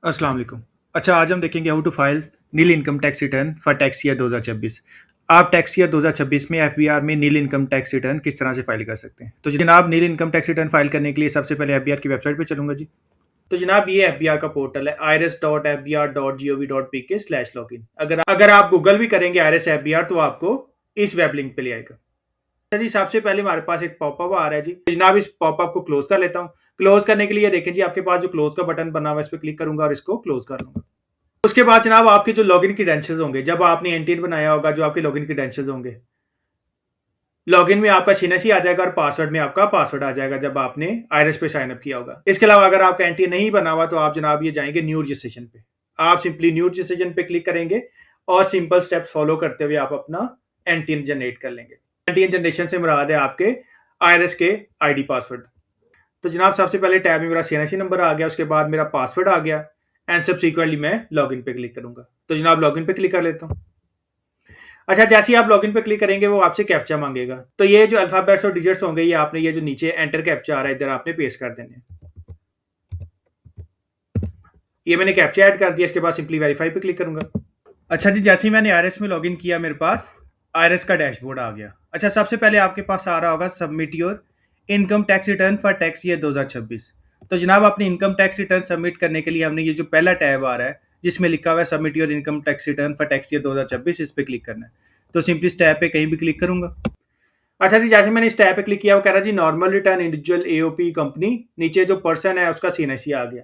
अस्सलाम वालेकुम। अच्छा, आज हम देखेंगे how to file nil income tax return for tax year 2026। आप टैक्स ईयर 2026 में एफबीआर में नील इनकम टैक्स रिटर्न किस तरह से फाइल कर सकते हैं। तो जनाब, नील इनकम टैक्स रिटर्न फाइल करने के लिए सबसे पहले एफबीआर की वेबसाइट पे चलूंगा जी। तो जनाब, ये एफबीआर का पोर्टल है irs.fbr.gov.pk/login। अगर आप गूगल भी करेंगे irs एफबीआर तो आपको इस वेब लिंक पे ले आएगा। अच्छा जी, सबसे पहले हमारे पास एक पॉपअप आ रहा है जी। जनाब, इस पॉपअप को क्लोज कर लेता हूँ। क्लोज करने के लिए देखें जी, आपके पास जो क्लोज का बटन बना हुआ है इस पर क्लिक करूंगा और इसको क्लोज कर लूंगा। उसके बाद जनाब, आपके जो लॉगिन क्रेडेंशियल्स होंगे, जब आपने एंटीन बनाया होगा, जो आपके लॉगिन क्रेडेंशियल्स होंगे, लॉगिन में आपका सीएनसी आ जाएगा और पासवर्ड में आपका पासवर्ड आ जाएगा जब आपने आईरिस पे साइन अप किया होगा। इसके अलावा अगर आपका एंटीन नहीं बना हुआ तो आप जनाब ये जाएंगे न्यू रजिस्ट्रेशन पे। आप सिंपली न्यू रजिस्ट्रेशन पे क्लिक करेंगे और सिंपल स्टेप्स फॉलो करते हुए आप अपना एंटीन जनरेट कर लेंगे। एंटीन जनरेशन से मुराद है आपके आईरिस के आईडी पासवर्ड। तो जनाब, सबसे पहले टैब में मेरा सीएनसी नंबर आ गया, उसके बाद मेरा पासवर्ड आ गया एंड सब्सिक्वेंटली मैं लॉगिन पे क्लिक करूंगा। तो जनाब, लॉगिन पे क्लिक कर लेता हूँ। अच्छा, जैसे ही आप लॉगिन पे क्लिक करेंगे वो आपसे कैप्चा मांगेगा। तो ये जो अल्फाबेट्स और डिजिट्स होंगे, ये आपने ये जो नीचे एंटर कैप्चा आ रहा है इधर आपने पेस्ट कर देने हैं। ये मैंने कैप्चा ऐड कर दिया। इसके बाद सिंपली वेरीफाई पे क्लिक करूंगा। अच्छा जी, जैसे ही मैंने आईरिस में लॉगिन किया मेरे पास आईरिस का डैशबोर्ड आ गया। अच्छा, सबसे पहले आपके पास आ रहा होगा submit your income tax return for tax year 2026। तो जनाब, अपनी इनकम टैक्स रिटर्न सबमिट करने के लिए हमने ये जो पहला टैब आ रहा है जिसमें लिखा हुआ है submit your income tax return for tax year 2026, इस पे क्लिक करना है। तो सिंपली इस टैब पे कहीं भी क्लिक करूंगा। अच्छा जी, जैसे मैंने इस टैब पे क्लिक किया वो कह रहा जी normal return individual AOP company. नीचे जो पर्सन है उसका सीएनसी आ गया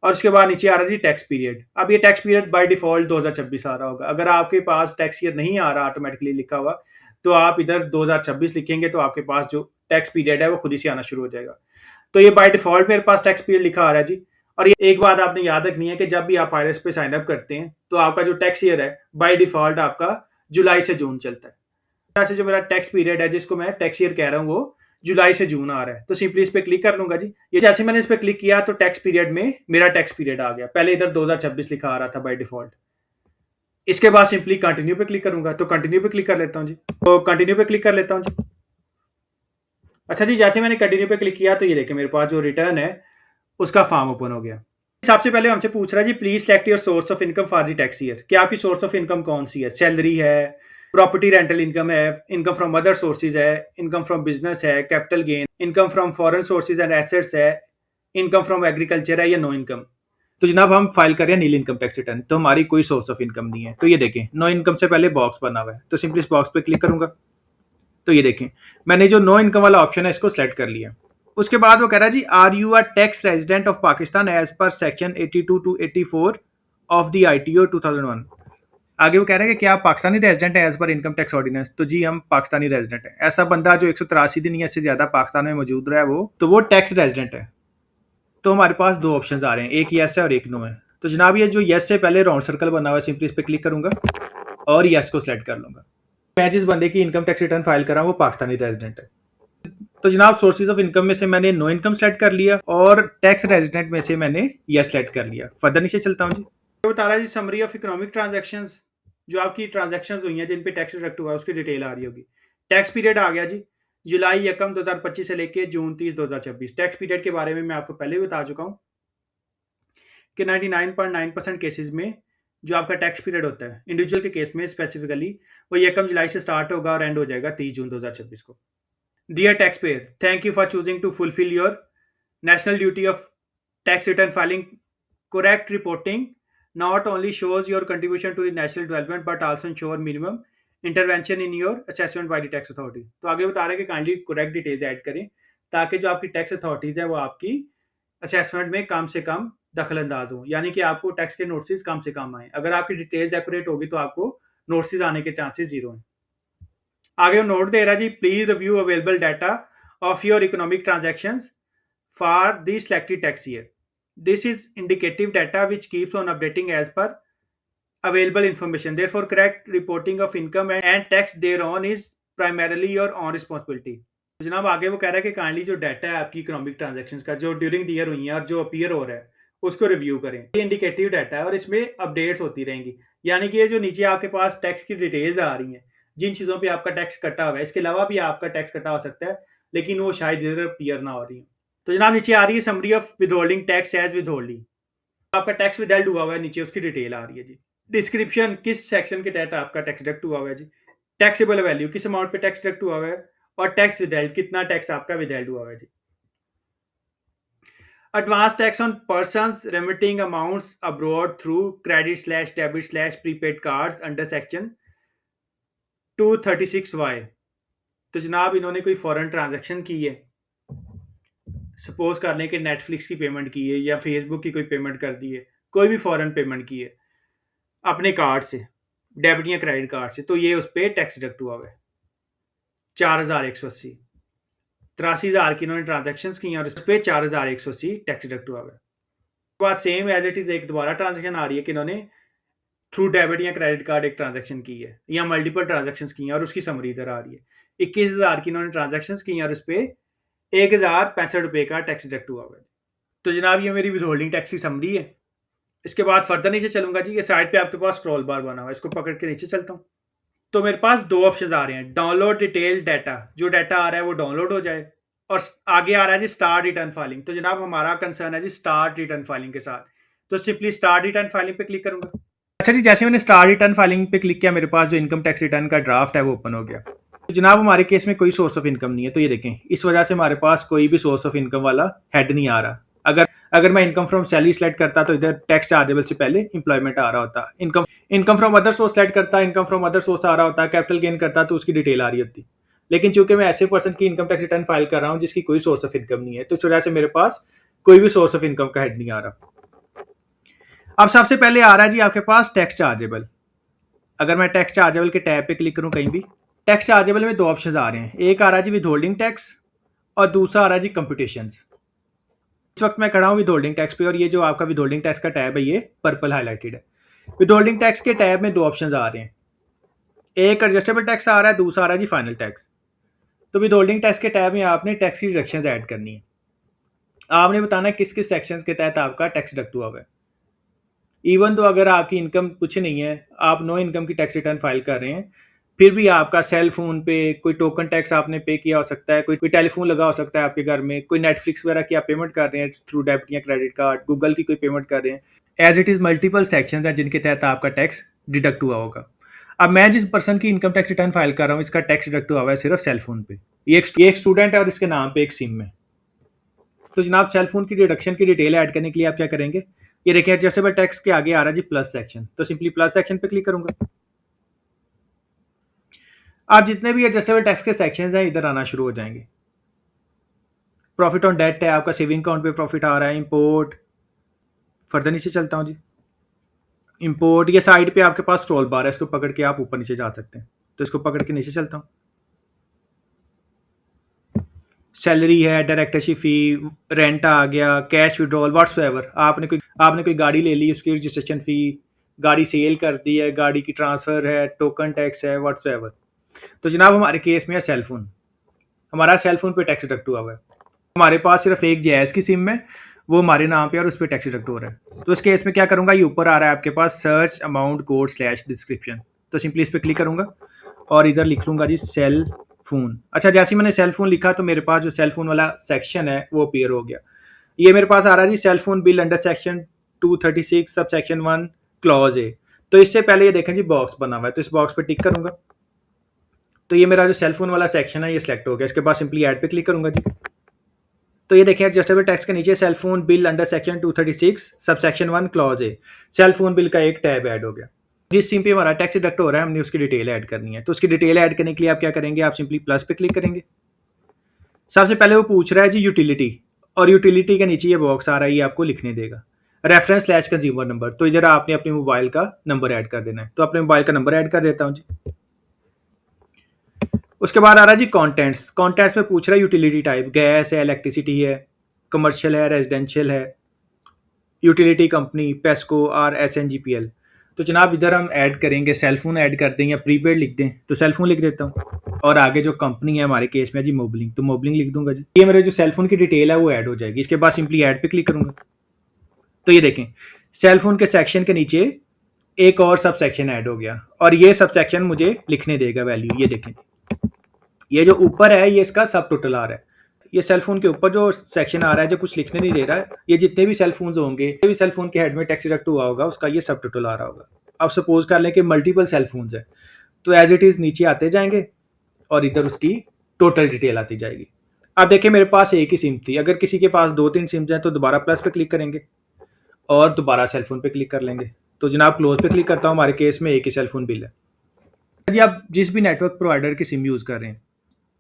और उसके बाद नीचे आ रहा है जी टैक्स पीरियड। अब ये टैक्स पीरियड बाय डिफॉल्ट 2026 आ रहा होगा। अगर आपके पास टैक्स ईयर नहीं आ रहा ऑटोमेटिकली लिखा हुआ तो आप इधर 2026 लिखेंगे तो आपके पास जो टैक्स पीरियड है वो खुद ही से आना शुरू हो जाएगा। तो ये बाय डिफॉल्ट मेरे पास टैक्स पीरियड लिखा आ रहा है जी। और ये एक बात आपने याद रखनी है कि जब भी आप आईआरएस पे साइन अप करते हैं तो आपका जो टैक्स ईयर है बाय डिफॉल्ट आपका जुलाई से जून चलता है। से जो मेरा टैक्स पीरियड है जिसको मैं टैक्स ईयर कह रहा हूँ वो जुलाई से जून आ रहा है। तो सिंपली इस पे क्लिक कर लूंगा जी। ये जैसे मैंने इस पे क्लिक किया तो टैक्स पीरियड में मेरा टैक्स पीरियड आ गया। पहले इधर 2026 लिखा आ रहा था बाय डिफॉल्ट। इसके बाद सिंपली कंटिन्यू पे क्लिक करूंगा। तो कंटिन्यू पे क्लिक कर लेता हूँ जी। तो कंटिन्यू पे क्लिक कर लेता हूँ जी। अच्छा जी, जैसे मैंने कंटिन्यू पे क्लिक किया तो ये देखिए मेरे पास जो रिटर्न है उसका फॉर्म ओपन हो गया। सबसे पहले हमसे पूछ रहा है जी please select your source of income for the tax year. कि आपकी सोर्स ऑफ इनकम कौन सी है। सैलरी है, प्रॉपर्टी रेंटल इनकम है, इनकम फ्रॉम अदर सोर्सेज है, इनकम फ्रॉम बिजनेस है, capital gain, income from foreign sources and assets है, income from agriculture है या नो इनकम। तो जनाब, हम फाइल कर रहे हैं नील इनकम टैक्स रिटर्न, तो हमारी कोई सोर्स ऑफ इनकम नहीं है। तो ये देखें नो इनकम से पहले बॉक्स बना हुआ है। तो सिंपली इस बॉक्स पे क्लिक करूंगा। तो ये देखें मैंने जो नो इनकम वाला ऑप्शन है इसको सिलेक्ट कर लिया। उसके बाद वो कह रहा है जी are you a tax resident of Pakistan as per section 82 to 84 of the ITO 2001। आगे वो कह रहे हैं कि क्या आप पाकिस्तानी रेजिडेंट है as per income tax ordinance. तो जी हम पाकिस्तानी रेजिडेंट है। ऐसा बंदा जो 183 दिन या से ज्यादा पाकिस्तान में मौजूद रहा है वो टैक्स रेजिडेंट है। तो हमारे पास दो ऑप्शन आ रहे हैं, एक येस है और एक नो है। तो जनाब, ये जो येस से पहले राउंड सर्कल बना हुआ है सिंपली इस पर क्लिक करूंगा और येस को सिलेक्ट कर लूंगा। मैं जिस बंदे की इनकम टैक्स रिटर्न फाइल कर रहा हूँ वो पाकिस्तानी रेजिडेंट है। तो जनाब, सोर्सेज ऑफ इनकम में से मैंने नो इनकम सेलेक्ट कर लिया और टैक्स रेजिडेंट में से मैंने यस सेलेक्ट कर लिया। फर्दर नीचे चलता हूँ जी। तो बता रहा है जी समरी ऑफ इकोनॉमिक ट्रांजैक्शंस। जो आपकी ट्रांजैक्शंस हुई हैं जिन पे टैक्स डिडक्ट हुआ है उसकी डिटेल आ रही होगी। टैक्स पीरियड आ गया जी, जुलाई 1 2025 से लेके जून 30 2026। टैक्स पीरियड के बारे में मैं आपको पहले भी बता चुका हूँ कि 99.9% केसेस में जो आपका टैक्स पीरियड होता है इंडिविजुअल के केस में स्पेसिफिकली वो 1 जुलाई से स्टार्ट होगा और एंड हो जाएगा 30 जून 2026 को। Dear taxpayer, thank you for choosing to fulfill your national duty of tax return filing. Correct reporting not only shows your contribution to the national development but also ensure minimum intervention in your assessment by the tax authority. तो आगे बता रहे हैं कि kindly correct details add करें ताकि जो आपकी टैक्स अथॉरिटीज है वो आपकी असेसमेंट में कम से कम दखल अंदाज हो, यानी कि आपको टैक्स के नोटिस कम से कम आए। अगर आपकी डिटेल्स एक्यूरेट होगी तो आपको नोटिस आने के चांसेस जीरो हैं। आगे नोट दे रहा है जी please review available data of your economic transactions for the selected tax year. This is indicative data which keeps on updating as per available information. Therefore, correct reporting of income and tax thereon is primarily your own responsibility. तो जनाब, आगे वो कह रहा है कि kindly जो data है आपकी इकोनॉमिक ट्रांजैक्शंस का जो ड्यूरिंग द ईयर हुई है और जो अपीयर हो रहा है उसको रिव्यू करें। ये इंडिकेटिव डाटा है और इसमें अपडेट्स होती रहेंगी, यानी कि ये जो नीचे आपके पास टैक्स की डिटेल्स आ रही हैं जिन चीज़ों पे आपका टैक्स कटा हुआ है, इसके अलावा भी आपका टैक्स कटा हो सकता है लेकिन वो शायद इधर अपीयर ना हो रही है। तो जनाब, नीचे आ रही है summary of withholding tax as withholding. आपका टैक्स विदहेल्ड हुआ हुआ है, नीचे उसकी डिटेल आ रही है जी। डिस्क्रिप्शन किस सेक्शन के तहत आपका टैक्स डिडक्ट हुआ हुआ है जी। टैक्सेबल वैल्यू किस अमाउंट पे टैक्स डिडक्ट हुआ हुआ है, और टैक्स विदहेल्ड कितना टैक्स आपका विदहेल्ड हुआ हुआ है जी। Advance tax on persons remitting amounts abroad through credit slash debit slash prepaid cards under section 236Y। तो जनाब इन्होंने कोई फॉरेन ट्रांजैक्शन की है, सपोज कर लें कि नेटफ्लिक्स की पेमेंट की है या फेसबुक की कोई पेमेंट कर दी है, कोई भी फॉरेन पेमेंट की है अपने कार्ड से, डेबिट या क्रेडिट कार्ड से, तो ये उस पर टैक्स डिडक्ट हुआ हुआ है 4180। 83,000 की इन्होंने ट्रांजेक्शन की हैं और उस पर 4180 टैक्स डिडक्ट हुआ हुआ है। बाद सेम एज इट इज एक दोबारा ट्रांजेक्शन आ रही है कि इन्होंने थ्रू डेबिट या क्रेडिट कार्ड एक ट्रांजेक्शन की है या मल्टीपल ट्रांजेक्शन की हैं और उसकी समरी इधर आ रही है। 21,000 की इन्होंने ट्रांजेक्शन की हैं और उस पर 1,065 का टैक्स डिडक्ट हुआ हुआ है। तो जनाब ये मेरी विदहोल्डिंग टैक्स की समरी है। इसके बाद फर्दर नीचे चलूंगा जी, ये साइड पे आपके पास स्क्रॉल बार बना हुआ है, इसको पकड़ के नीचे चलता हूँ। तो मेरे पास दो ऑप्शन आ रहे हैं, डाउनलोड डिटेल डाटा, जो डाटा आ रहा है वो डाउनलोड हो जाए, और आगे आ रहा है जी स्टार्ट रिटर्न फाइलिंग। तो जनाब हमारा कंसर्न है जी स्टार्ट रिटर्न फाइलिंग के साथ, तो सिंपली स्टार्ट रिटर्न फाइलिंग पे क्लिक करूंगा। अच्छा जी, जैसे मैंने स्टार्ट रिटर्न फाइलिंग पे क्लिक किया, मेरे पास जो इनकम टैक्स रिटर्न का ड्राफ्ट है वो ओपन हो गया। तो जनाब हमारे केस में कोई सोर्स ऑफ इनकम नहीं है, तो ये देखें इस वजह से हमारे पास कोई भी सोर्स ऑफ इनकम वाला हेड नहीं आ रहा। अगर मैं इनकम फ्रॉम सैलरी सेलेक्ट करता तो इधर टैक्स चार्जेबल से पहले इंप्लॉयमेंट आ रहा होता। Income from other source select करता, इनकम फ्रॉम अदर सोर्स आ रहा होता, कैपिटल गेन करता तो उसकी डिटेल आ रही होती। लेकिन चूंकि मैं ऐसे पर्सन की इनकम टैक्स रिटर्न फाइल कर रहा हूँ जिसकी कोई सोर्स ऑफ इनकम नहीं है, तो इस वजह से मेरे पास कोई भी सोर्स ऑफ इनकम का हेड नहीं आ रहा। अब सबसे पहले आ रहा है जी आपके पास टैक्स चार्जेबल। अगर मैं टैक्स चार्जेबल के टैब पे क्लिक करूं कहीं भी, टैक्स चार्जेबल में दो ऑप्शन आ रहे हैं, एक आ रहा है जी विदहोल्डिंग टैक्स और दूसरा आ रहा है जी कंप्यूटेशंस। इस वक्त मैं खड़ा हूं विदहोल्डिंग टैक्स पे, और ये जो आपका विदहोल्डिंग टैक्स का टैब है ये पर्पल हाईलाइटेड है। विदहोल्डिंग टैक्स के टैब में दो ऑप्शन आ रहे हैं, एक एडजस्टेबल टैक्स आ रहा है, दूसरा आ रहा है जी फाइनल टैक्स। तो विदहोल्डिंग टैक्स के टैब में आपने टैक्स की डिडक्शंस ऐड करनी है। आपने बताना है किस किस सेक्शंस के तहत आपका टैक्स डिडक्ट हुआ है। इवन तो अगर आपकी इनकम कुछ नहीं है, आप नो इनकम की टैक्स रिटर्न फाइल कर रहे हैं, फिर भी आपका सेल फोन पे कोई टोकन टैक्स आपने पे किया हो सकता है, कोई टेलीफोन लगा हो सकता है आपके घर में, कोई नेटफ्लिक्स वगैरह की आप पेमेंट कर रहे हैं थ्रू डेबिट या क्रेडिट कार्ड, गूगल की कोई पेमेंट कर रहे हैं। As it is multiple sections हैं जिनके तहत आपका टैक्स डिडक्ट हुआ होगा। अब मैं जिस पर्सन की इनकम टैक्स रिटर्न फाइल कर रहा हूँ, इसका टैक्स डिडक्ट हुआ हुआ है सिर्फ सेल फोन पे। ये एक स्टूडेंट है और इसके नाम पे एक सिम है। तो जनाब सेल फोन की डिडक्शन की डिटेल ऐड करने के लिए आप क्या करेंगे, ये देखिए एडजस्टेबल टैक्स के आगे आ रहा है जी प्लस सेक्शन, तो सिंपली प्लस सेक्शन पे क्लिक करूंगा। आप जितने भी एडजस्टेबल टैक्स के सेक्शंस हैं इधर आना शुरू हो जाएंगे। प्रॉफिट ऑन डेट है, आपका सेविंग अकाउंट पे प्रॉफिट आ रहा है, इंपोर्ट, फर्दर नीचे चलता हूँ जी, इंपोर्ट, ये साइड पे आपके पास स्क्रॉल बार है, इसको पकड़ के आप ऊपर नीचे जा सकते हैं, तो इसको पकड़ के नीचे चलता हूँ। सैलरी है, डायरेक्टरशिप फी, रेंट आ गया, कैश विड्रॉल, व्हाट्सएवर, आपने कोई गाड़ी ले ली, उसकी रजिस्ट्रेशन फी, गाड़ी सेल कर दी है, गाड़ी की ट्रांसफर है, टोकन टैक्स है, व्हाट्सएवर। तो जनाब हमारे केस में है सेल फोन, हमारा सेल फोन पे टैक्स डिडक्ट हुआ है। हमारे पास सिर्फ एक जायज़ की सिम है, वो हमारे नाम पे और उस पर टैक्स डिडक्ट हो रहा है। तो इस केस में क्या करूंगा, ये ऊपर आ रहा है आपके पास search amount code slash description, तो सिंपली इस पर क्लिक करूंगा और इधर लिख लूंगा जी सेल फोन। अच्छा, जैसे ही मैंने सेल फोन लिखा तो मेरे पास जो सेल फोन वाला सेक्शन है वो अपीयर हो गया। ये मेरे पास आ रहा है जी cell phone bill under section 236 sub section 1 clause ए। तो इससे पहले ये देखें जी बॉक्स बना हुआ है, तो इस बॉक्स पे टिक करूंगा, तो ये मेरा जो सेल फोन वाला सेक्शन है ये सिलेक्ट हो गया। इसके बाद सिंपली ऐड पे क्लिक करूंगा जी, तो ये देखें एडजस्टेबल टैक्स के नीचे cell phone bill under section 236 sub section 1 clause A, cell phone bill का एक टैब ऐड हो गया। जिस सिम पे हमारा टैक्स डिडक्ट हो रहा है हमने उसकी डिटेल ऐड करनी है, तो उसकी डिटेल ऐड करने के लिए आप क्या करेंगे, आप सिंपली प्लस पे क्लिक करेंगे। सबसे पहले वो पूछ रहा है जी यूटिलिटी, और यूटिलिटी के नीचे ये बॉक्स आ रहा है, ये आपको लिखने देगा रेफरेंस स्लैश कंज्यूमर नंबर, तो इधर आपने अपने मोबाइल का नंबर ऐड कर देना है, तो अपने मोबाइल का नंबर ऐड कर देता हूँ जी। उसके बाद आ रहा है जी कॉन्टेंट्स में पूछ रहा है यूटिलिटी टाइप, गैस है, इलेक्ट्रिसिटी है, कमर्शियल है, रेजिडेंशियल है, यूटिलिटी कंपनी, पेस्को और SNGPL। तो जनाब इधर हम ऐड करेंगे सेल फोन ऐड कर दें या प्रीपेड लिख दें, तो सेल फोन लिख देता हूँ, और आगे जो कंपनी है हमारे केस में जी मोबलिंग, तो मोबलिंग लिख दूंगा जी। ये मेरे जो सेल फोन की डिटेल है वो ऐड हो जाएगी। इसके बाद सिंपली ऐड पे क्लिक करूंगा, तो ये देखें सेल फोन के सेक्शन के नीचे एक और सब सेक्शन ऐड हो गया, और ये सब सेक्शन मुझे लिखने देगा वैल्यू। ये देखें ये जो ऊपर है ये इसका सब टोटल आ रहा है, ये सेल फ़ोन के ऊपर जो सेक्शन आ रहा है जो कुछ लिखने नहीं दे रहा है, ये जितने भी सेल फ़ोन्स होंगे, जितने भी सेल फ़ोन के हेड में टैक्स डिडक्ट हुआ होगा उसका ये सब टोटल आ रहा होगा। अब सपोज़ कर लें कि मल्टीपल सेल फ़ोन्स हैं, तो एज़ इट इज़ नीचे आते जाएँगे और इधर उसकी टोटल डिटेल आती जाएगी। अब देखिए मेरे पास एक ही सिम थी, अगर किसी के पास 2-3 सिम्स हैं तो दोबारा प्लस पे क्लिक करेंगे और दोबारा सेल फ़ोन पे क्लिक कर लेंगे। तो जनाब क्लोज़ पे क्लिक करता हूँ, हमारे केस में एक ही सेल फ़ोन बिल है। जी आप जिस भी नेटवर्क प्रोवाइडर की सिम यूज़ कर रहे हैं,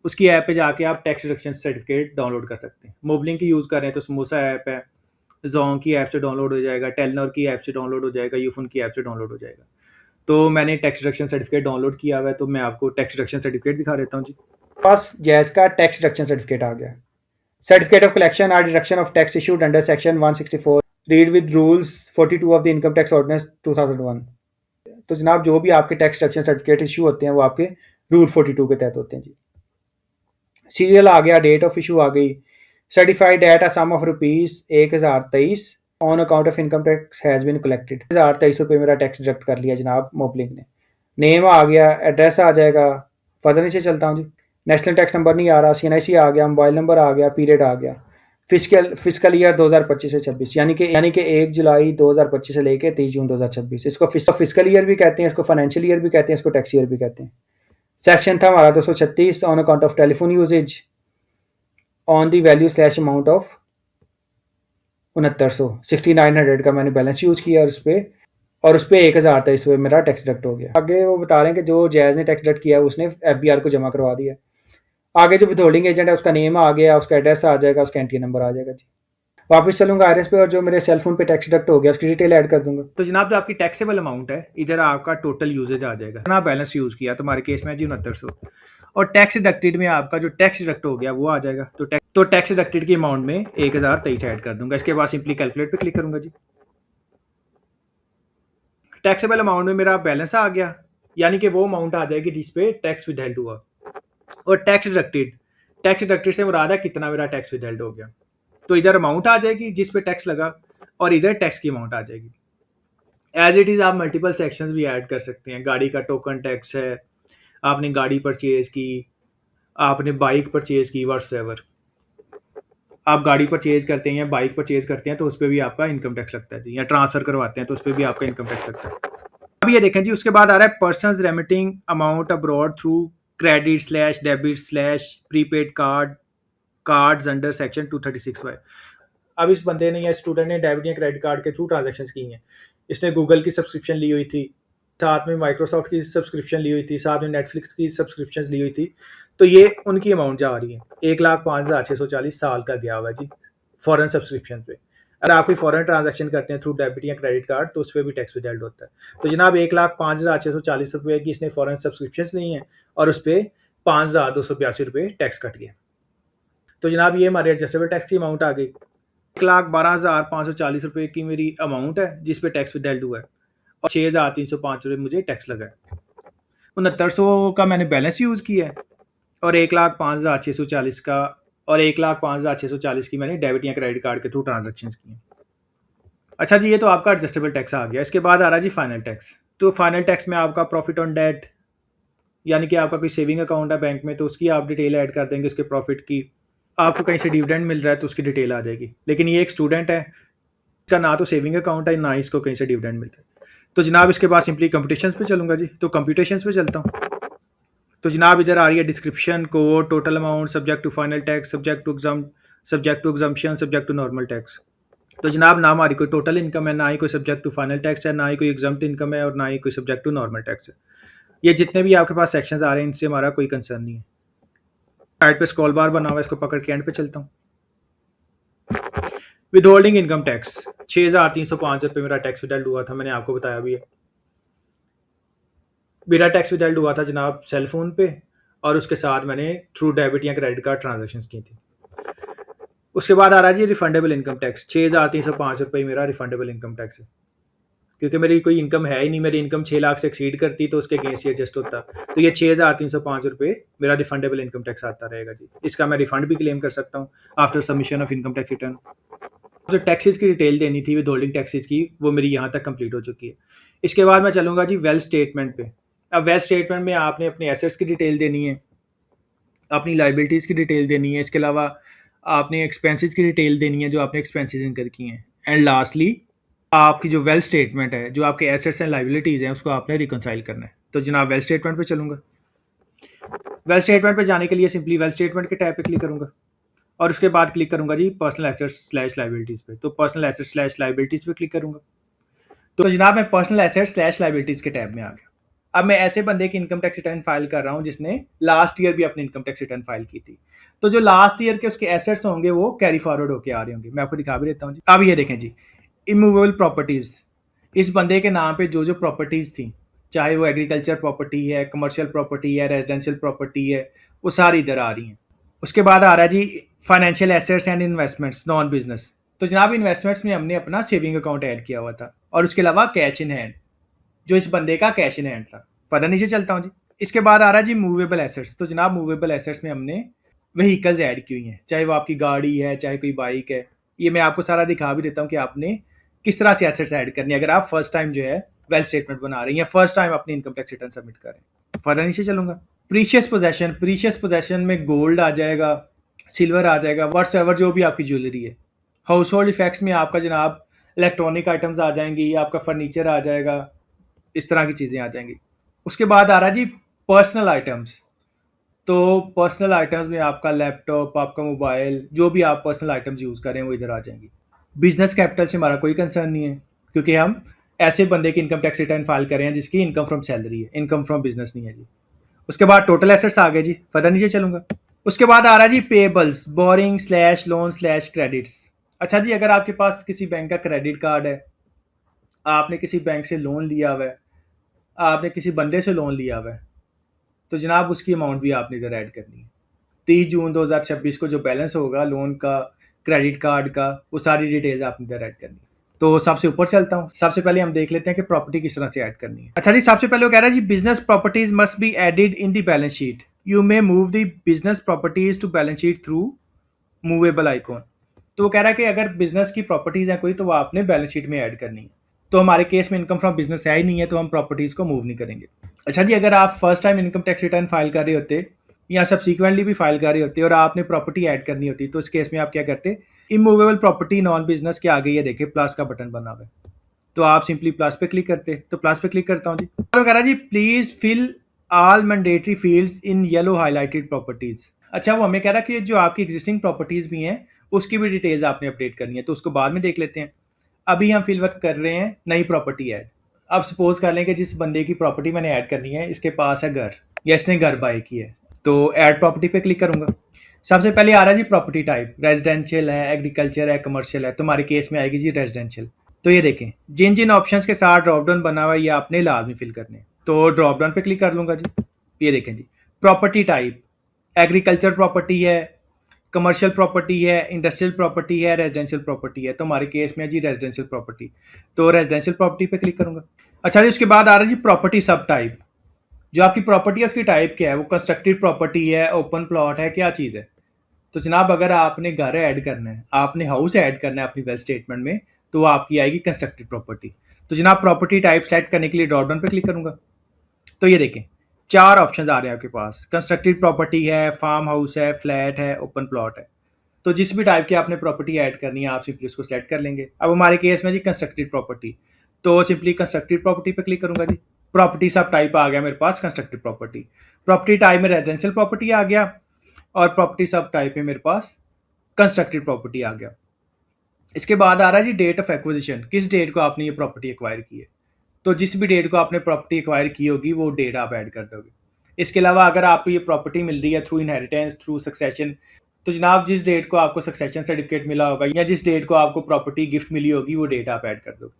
उसकी ऐप पे जाके आप टैक्स रिडक्शन सर्टिफिकेट डाउनलोड कर सकते हैं। मोबलिंक की यूज़ कर रहे हैं तो समोसा ऐप है, ज़ोंग की ऐप से डाउनलोड हो जाएगा, टेलनॉर की ऐप से डाउनलोड हो जाएगा, यूफोन की ऐप से डाउनलोड हो जाएगा। तो मैंने टैक्स रिडक्शन सर्टिफिकेट डाउनलोड किया हुआ है, तो मैं आपको टैक्स रिडक्शन सर्टिफिकेट दिखा देता हूँ जी। पास जैज़ का टैक्स रिडक्शन सर्टिफिकेट आ गया। सर्टिफिकेट ऑफ कलेक्शन और deduction of tax issued under section 164 read with rules 42 of the income tax ordinance 2001। तो जनाब जो भी आपके टैक्स रिडक्शन सर्टिफिकेट इशू होते हैं वो आपके रूल 42 के तहत होते हैं जी। सीरियल आ गया, डेट ऑफ इशू आ गई, certified at a sum of rupees 1023 on account of income tax has been collected. 1023 रुपये मेरा टैक्स डिडक्ट कर लिया जनाब मोबलिंक ने। नेम आ गया, एड्रेस आ जाएगा, फर्दर नीचे चलता हूँ जी। नेशनल टैक्स नंबर नहीं आ रहा, CNIC आ गया, मोबाइल नंबर आ गया, पीरियड आ गया। फिजिकल ईयर 2025 से 26 यानी कि 1 जुलाई 2025 से लेके 30 जून 2026। इसको फिजिकल ईयर भी कहते हैं, इसको फाइनेंशियल ईयर भी कहते हैं, इसको टैक्स ईयर भी कहते हैं। सेक्शन था हमारा 236 on account of telephone usages on the value slash amount of 6900 का मैंने बैलेंस यूज़ किया और उस पर 1023 मेरा टैक्स डिडक्ट हो गया। आगे वो बता रहे हैं कि जो जैज़ ने टैक्स डिडक्ट किया उसने FBR को जमा करवा दिया। आगे जो विथहोल्डिंग एजेंट है उसका नेम आ गया, उसका एड्रेस आ जाएगा, उसका एंट्री नंबर आ जाएगा जी। वापस चलूंगा आईआरएस पे और जो मेरे सेल फोन पे टैक्स डिडक्ट हो गया उसकी डिटेल ऐड कर दूंगा। तो जनाब जो आपकी टैक्सेबल अमाउंट है इधर आपका टोटल यूजेज आ जाएगा। जनाब बैलेंस यूज़ किया तो हमारे केस में जी 6900 और टैक्स डिडक्टेड में आपका जो टैक्स डिडक्ट हो गया वो आ जाएगा। तो टैक्स डिडक्टेड की अमाउंट में 1023 ऐड कर दूंगा। इसके बाद सिंपली कैलकुलेट पे क्लिक करूंगा जी। टैक्सेबल अमाउंट में मेरा बैलेंस आ गया, यानी कि वो अमाउंट आ जाएगी जिस पे टैक्स विदहेल्ड हुआ। और टैक्स डिडक्टेड से मुराद है कितना मेरा टैक्स विदहेल्ड हो गया। तो इधर अमाउंट आ जाएगी जिस पे टैक्स लगा और इधर टैक्स की अमाउंट आ जाएगी। एज इट इज़ आप मल्टीपल सेक्शंस भी ऐड कर सकते हैं। गाड़ी का टोकन टैक्स है, आपने गाड़ी परचेज की, आपने बाइक परचेज की, व्हाट्सएवर आप गाड़ी परचेज करते हैं या बाइक परचेज करते हैं तो उस पर भी आपका इनकम टैक्स लगता है जी, या ट्रांसफर करवाते हैं तो उस पर भी आपका इनकम टैक्स लगता है। अब ये देखें जी, उसके बाद आ रहा है persons remitting amount abroad through credit slash debit slash prepaid cards under section 236Y। अब इस बंदे ने या स्टूडेंट ने डेबिट या क्रेडिट कार्ड के थ्रू ट्रांजेक्शन की हैं। इसने गूगल की सब्सक्रिप्शन ली हुई थी, साथ में माइक्रोसॉफ्ट की सब्सक्रिप्शन ली हुई थी, साथ में नेटफ्लिक्स की सब्सक्रिप्शन ली हुई थी। तो ये उनकी अमाउंट जा रही है 1,05,640 साल का गया हुआ है जी फॉरेन सब्सक्रिप्शन पे। अगर आप कोई फॉरेन ट्रांजैक्शन करते हैं थ्रू डेबिट या क्रेडिट कार्ड तो उस पर भी टैक्स विदहेल्ड होता है। तो जनाब 1,05,640 की इसने फॉरेन सब्सक्रिप्शन ली हैं और उस पर 5,282 टैक्स कट गया। तो जनाब ये हमारे एडजस्टेबल टैक्स की अमाउंट आ गई। 1,12,540 की मेरी अमाउंट है जिस पे टैक्स विदहेल्ड हुआ है और 6,305 मुझे टैक्स लगा है। 6900 का मैंने बैलेंस यूज़ किया है और 1,05,640 का और 1,05,640 की मैंने डेबिट या क्रेडिट कार्ड के थ्रू ट्रांजेक्शन की हैं। अच्छा जी, ये तो आपका एडजस्टेबल टैक्स आ गया। इसके बाद आ रहा है जी फाइनल टैक्स। तो फाइनल टैक्स में आपका प्रॉफिट ऑन डेट, यानी कि आपका कोई सेविंग अकाउंट है बैंक में तो उसकी आप डिटेल ऐड कर देंगे, उसके प्रॉफिट की। आपको कहीं से डिविडेंड मिल रहा है तो उसकी डिटेल आ जाएगी। लेकिन ये एक स्टूडेंट है, इसका ना तो सेविंग अकाउंट है ना ही इसको कहीं से डिविडेंड मिल रहा है। तो जनाब इसके बाद सिंपली कंप्यूटेशंस पे चलूँगा जी। तो कंप्यूटेशंस पे चलता हूँ। तो जनाब इधर आ रही है description, code, total amount, subject to final tax, subject to exemption, subject to normal tax. तो जनाब ना हमारी कोई टोटल इनकम है, ना ही कोई सब्जेक्ट टू फाइनल टैक्स है, ना ही कोई एग्जम्प्ट इनकम है और ना ही कोई सब्जेक्ट टू नॉर्मल टैक्स है। ये जितने भी आपके पास सेक्शंस आ रहे हैं इनसे हमारा कोई कंसर्न नहीं है। साइड पे स्क्रॉल बार बना हुआ है, इसको पकड़ के एंड पे चलता हूँ। विदहोल्डिंग इनकम टैक्स 6,305 मेरा टैक्स विदहेल्ड हुआ था, मैंने आपको बताया भी है। मेरा टैक्स विदहेल्ड हुआ था जनाब सेल फोन पे और उसके साथ मैंने थ्रू डेबिट या क्रेडिट कार्ड ट्रांजेक्शन की थी। उसके बाद आ रहा है जी रिफंडेबल इनकम टैक्स। 6,305 मेरा रिफंडेबल इनकम टैक्स है, क्योंकि मेरी कोई इनकम है ही नहीं। मेरी इनकम 6 लाख से एक्सीड करती तो उसके अगेंस्ट ही एडजस्ट होता। तो ये 6,305 मेरा रिफंडेबल इनकम टैक्स आता रहेगा जी। इसका मैं रिफंड भी क्लेम कर सकता हूँ after submission of income tax return. जो टैक्सेस की डिटेल देनी थी विदहोल्डिंग टैक्सेस की, वो मेरी यहाँ तक कंप्लीट हो चुकी है। इसके बाद मैं चलूँगा जी वेल्थ स्टेटमेंट पे। अब वेल्थ स्टेटमेंट में आपने अपने एसेट्स की डिटेल देनी है, अपनी लाइबिलिटीज़ की डिटेल देनी है, इसके अलावा आपने एक्सपेंसेस की डिटेल देनी है जो आपने एक्सपेंसेस इनकर किए हैं, एंड लास्टली आपकी जो वेल्थ स्टेटमेंट है, जो आपके एसेट्स एंड लाइबिलिटीज़ हैं, उसको आपने रिकंसाइल करना है। तो जनाब वेल्थ स्टेटमेंट पे चलूँगा। वेल्थ स्टेटमेंट पे जाने के लिए सिंपली वेल्थ स्टेटमेंट के टैब पे क्लिक करूँगा और उसके बाद क्लिक करूँगा जी पर्सनल एसेट्स स्लैश लाइबिलिटीज़ पे। तो पर्सनल एसेट्स स्लैश लाइबिलिटीज़ पे क्लिक करूँगा। तो जनाब मैं पर्सनल एसेट्स स्लैश लाइबिलिटीज़ के टैब में आ गया। अब मैं ऐसे बंदे की इनकम टैक्स रिटर्न फाइल कर रहा हूँ जिसने लास्ट ईयर भी अपनी इनकम टैक्स रिटर्न फाइल की थी। तो जो लास्ट ईयर के उसके एसेट्स होंगे वो कैरी फॉरवर्ड होके आ रहे होंगे। मैं आपको दिखा भी देता हूँ जी। अब ये देखें जी, इमूवेबल प्रॉपर्टीज़, इस बंदे के नाम पे जो जो प्रॉपर्टीज़ थी, चाहे वो एग्रीकल्चर प्रॉपर्टी है, कमर्शियल प्रॉपर्टी है, रेजिडेंशियल प्रॉपर्टी है, वो सारी इधर आ रही हैं। उसके बाद आ रहा है जी financial assets and investments non business. तो जनाब इन्वेस्टमेंट्स में हमने अपना सेविंग अकाउंट ऐड किया हुआ था और उसके अलावा कैश इन हैंड, जो इस बंदे का कैश इन हैंड था। पता नीचे चलता हूँ जी। इसके बाद आ रहा है जी मूवेबल एसेट्स। तो जनाब मूवेबल एसेट्स में हमने व्हीकल्स ऐड की हुई हैं, चाहे वो आपकी गाड़ी है, चाहे कोई बाइक है। ये मैं आपको सारा दिखा भी देता हूँ कि आपने किस तरह से एसेट्स ऐड करनी है अगर आप फर्स्ट टाइम जो है वेल्थ स्टेटमेंट बना रहे हैं या फर्स्ट टाइम अपनी इनकम टैक्स रिटर्न सबमिट करें। फर्दर नीचे चलूंगा। प्रीशियस पोजेशन में गोल्ड आ जाएगा, सिल्वर आ जाएगा, व्हाट्सएवर जो भी आपकी ज्वेलरी है। हाउस होल्ड इफेक्ट्स में आपका जनाब इलेक्ट्रॉनिक आइटम्स आ जाएंगी, आपका फर्नीचर आ जाएगा, इस तरह की चीज़ें आ जाएंगी। उसके बाद आ रहा है जी पर्सनल आइटम्स। तो पर्सनल आइटम्स में आपका लैपटॉप, आपका मोबाइल, जो भी आप पर्सनल आइटम्स यूज़ करें वो इधर आ जाएंगी। बिजनेस कैपिटल से हमारा कोई कंसर्न नहीं है क्योंकि हम ऐसे बंदे की इनकम टैक्स रिटर्न फाइल कर रहे हैं जिसकी इनकम फ्रॉम सैलरी है, इनकम फ्रॉम बिजनेस नहीं है जी। उसके बाद टोटल एसेट्स आ गए जी। फर्दर नीचे चलूंगा। उसके बाद आ रहा है जी payables, borrowing slash loan slash credits. अच्छा जी, अगर आपके पास किसी बैंक का क्रेडिट कार्ड है, आपने किसी बैंक से लोन लिया हुआ है, आपने किसी बंदे से लोन लिया हुआ है, तो जनाब उसकी अमाउंट भी आपने इधर ऐड करनी है। 30 जून 2026 को जो बैलेंस होगा लोन का, क्रेडिट कार्ड का, वो सारी डिटेल्स आपने इधर ऐड करनी है। तो सबसे ऊपर चलता हूँ। सबसे पहले हम देख लेते हैं कि प्रॉपर्टी किस तरह से ऐड करनी है। अच्छा जी, सबसे पहले वो कह रहा है जी business properties must be added in the balance sheet. You may move the business properties to balance sheet through movable icon. तो वो कह रहा है कि अगर बिजनेस की प्रॉपर्टीज है कोई तो वो आपने बैलेंस शीट में ऐड करनी है। तो हमारे केस में इनकम फ्रॉम बिजनेस है ही नहीं है तो हम प्रॉपर्टीज को मूव नहीं करेंगे। अच्छा जी, अगर आप first time income tax return file कर रहे होते या सब्सिक्वेंटली भी फाइल कर रहे होते और आपने प्रॉपर्टी ऐड करनी होती तो इस केस में आप क्या करते, इमूवेबल प्रॉपर्टी नॉन बिजनेस के आगे ये देखिए प्लस का बटन बना हुआ है, तो आप सिंपली प्लस पे क्लिक करते। तो प्लस पे क्लिक करता हूँ जी। तो कह रहा जी please fill all mandatory fields in yellow highlighted properties. अच्छा, वो हमें कह रहा है कि जो आपकी एग्जिस्टिंग प्रॉपर्टीज भी हैं उसकी भी डिटेल्स आपने अपडेट करनी है, तो उसको बाद में देख लेते हैं। अभी हम फिल वर्क कर रहे हैं नई प्रॉपर्टी ऐड। अब सपोज कर लें कि जिस बंदे की प्रॉपर्टी मैंने ऐड करनी है इसके पास है घर या इसने घर बाय की है, तो ऐड प्रॉपर्टी पे क्लिक करूंगा। सबसे पहले आ रहा है जी प्रॉपर्टी टाइप, रेजिडेंशियल है, एग्रीकल्चर है, कमर्शियल है। तो हमारे केस में आएगी जी रेजिडेंशियल। तो ये देखें जिन जिन ऑप्शंस के साथ ड्रॉप डाउन बना हुआ है ये आपने लाजमी फिल करने। तो ड्रॉप डाउन पे क्लिक कर लूंगा जी। ये देखें जी प्रॉपर्टी टाइप एग्रीकल्चर प्रॉपर्टी है, कमर्शियल प्रॉपर्टी है, इंडस्ट्रियल प्रॉपर्टी है, रेजिडेंशियल प्रॉपर्टी है। तो हमारे केस में है जी रेजिडेंशियल प्रॉपर्टी। तो रेजिडेंशियल प्रॉपर्टी पे क्लिक करूंगा। अच्छा जी, उसके बाद आ रहा है जी प्रॉपर्टी सब टाइप। जो आपकी प्रॉपर्टी है उसकी टाइप क्या है, वो कंस्ट्रक्टेड प्रॉपर्टी है, ओपन प्लॉट है, क्या चीज़ है। तो जनाब अगर आपने घर ऐड करना है, आपने हाउस ऐड करना है अपनी वेल्थ स्टेटमेंट में, तो वो आपकी आएगी कंस्ट्रक्टेड प्रॉपर्टी। तो जनाब प्रॉपर्टी टाइप सेलेक्ट करने के लिए ड्रॉप डाउन पे क्लिक करूंगा। तो ये देखें 4 ऑप्शन आ रहे हैं आपके पास, कंस्ट्रक्टेड प्रॉपर्टी है, फार्म हाउस है, फ्लैट है, ओपन प्लॉट है। तो जिस भी टाइप की आपने प्रॉपर्टी ऐड करनी है आप सिंपली उसको सेलेक्ट कर लेंगे। अब हमारे केस में जी कंस्ट्रक्टेड प्रॉपर्टी, तो सिंपली कंस्ट्रक्टेड प्रॉपर्टी पे क्लिक करूंगा जी। प्रॉपर्टी सब टाइप आ गया मेरे पास कंस्ट्रक्टेड प्रॉपर्टी। प्रॉपर्टी टाइप में रेजिडेंशियल प्रॉपर्टी आ गया और प्रॉपर्टी सब टाइप में मेरे पास कंस्ट्रक्टेड प्रॉपर्टी आ गया। इसके बाद आ रहा है जी डेट ऑफ एक्विजिशन, किस डेट को आपने ये प्रॉपर्टी एक्वायर की है। तो जिस भी डेट को आपने प्रॉपर्टी एक्वायर की होगी वो डेट आप ऐड कर दोगे। इसके अलावा अगर आपको ये प्रॉपर्टी मिल रही है थ्रू इनहेरिटेंस, थ्रू सक्सेशन, तो जनाब जिस डेट को आपको सक्सेशन सर्टिफिकेट मिला होगा या जिस डेट को आपको प्रॉपर्टी गिफ्ट मिली होगी वो डेट आप ऐड कर दोगे।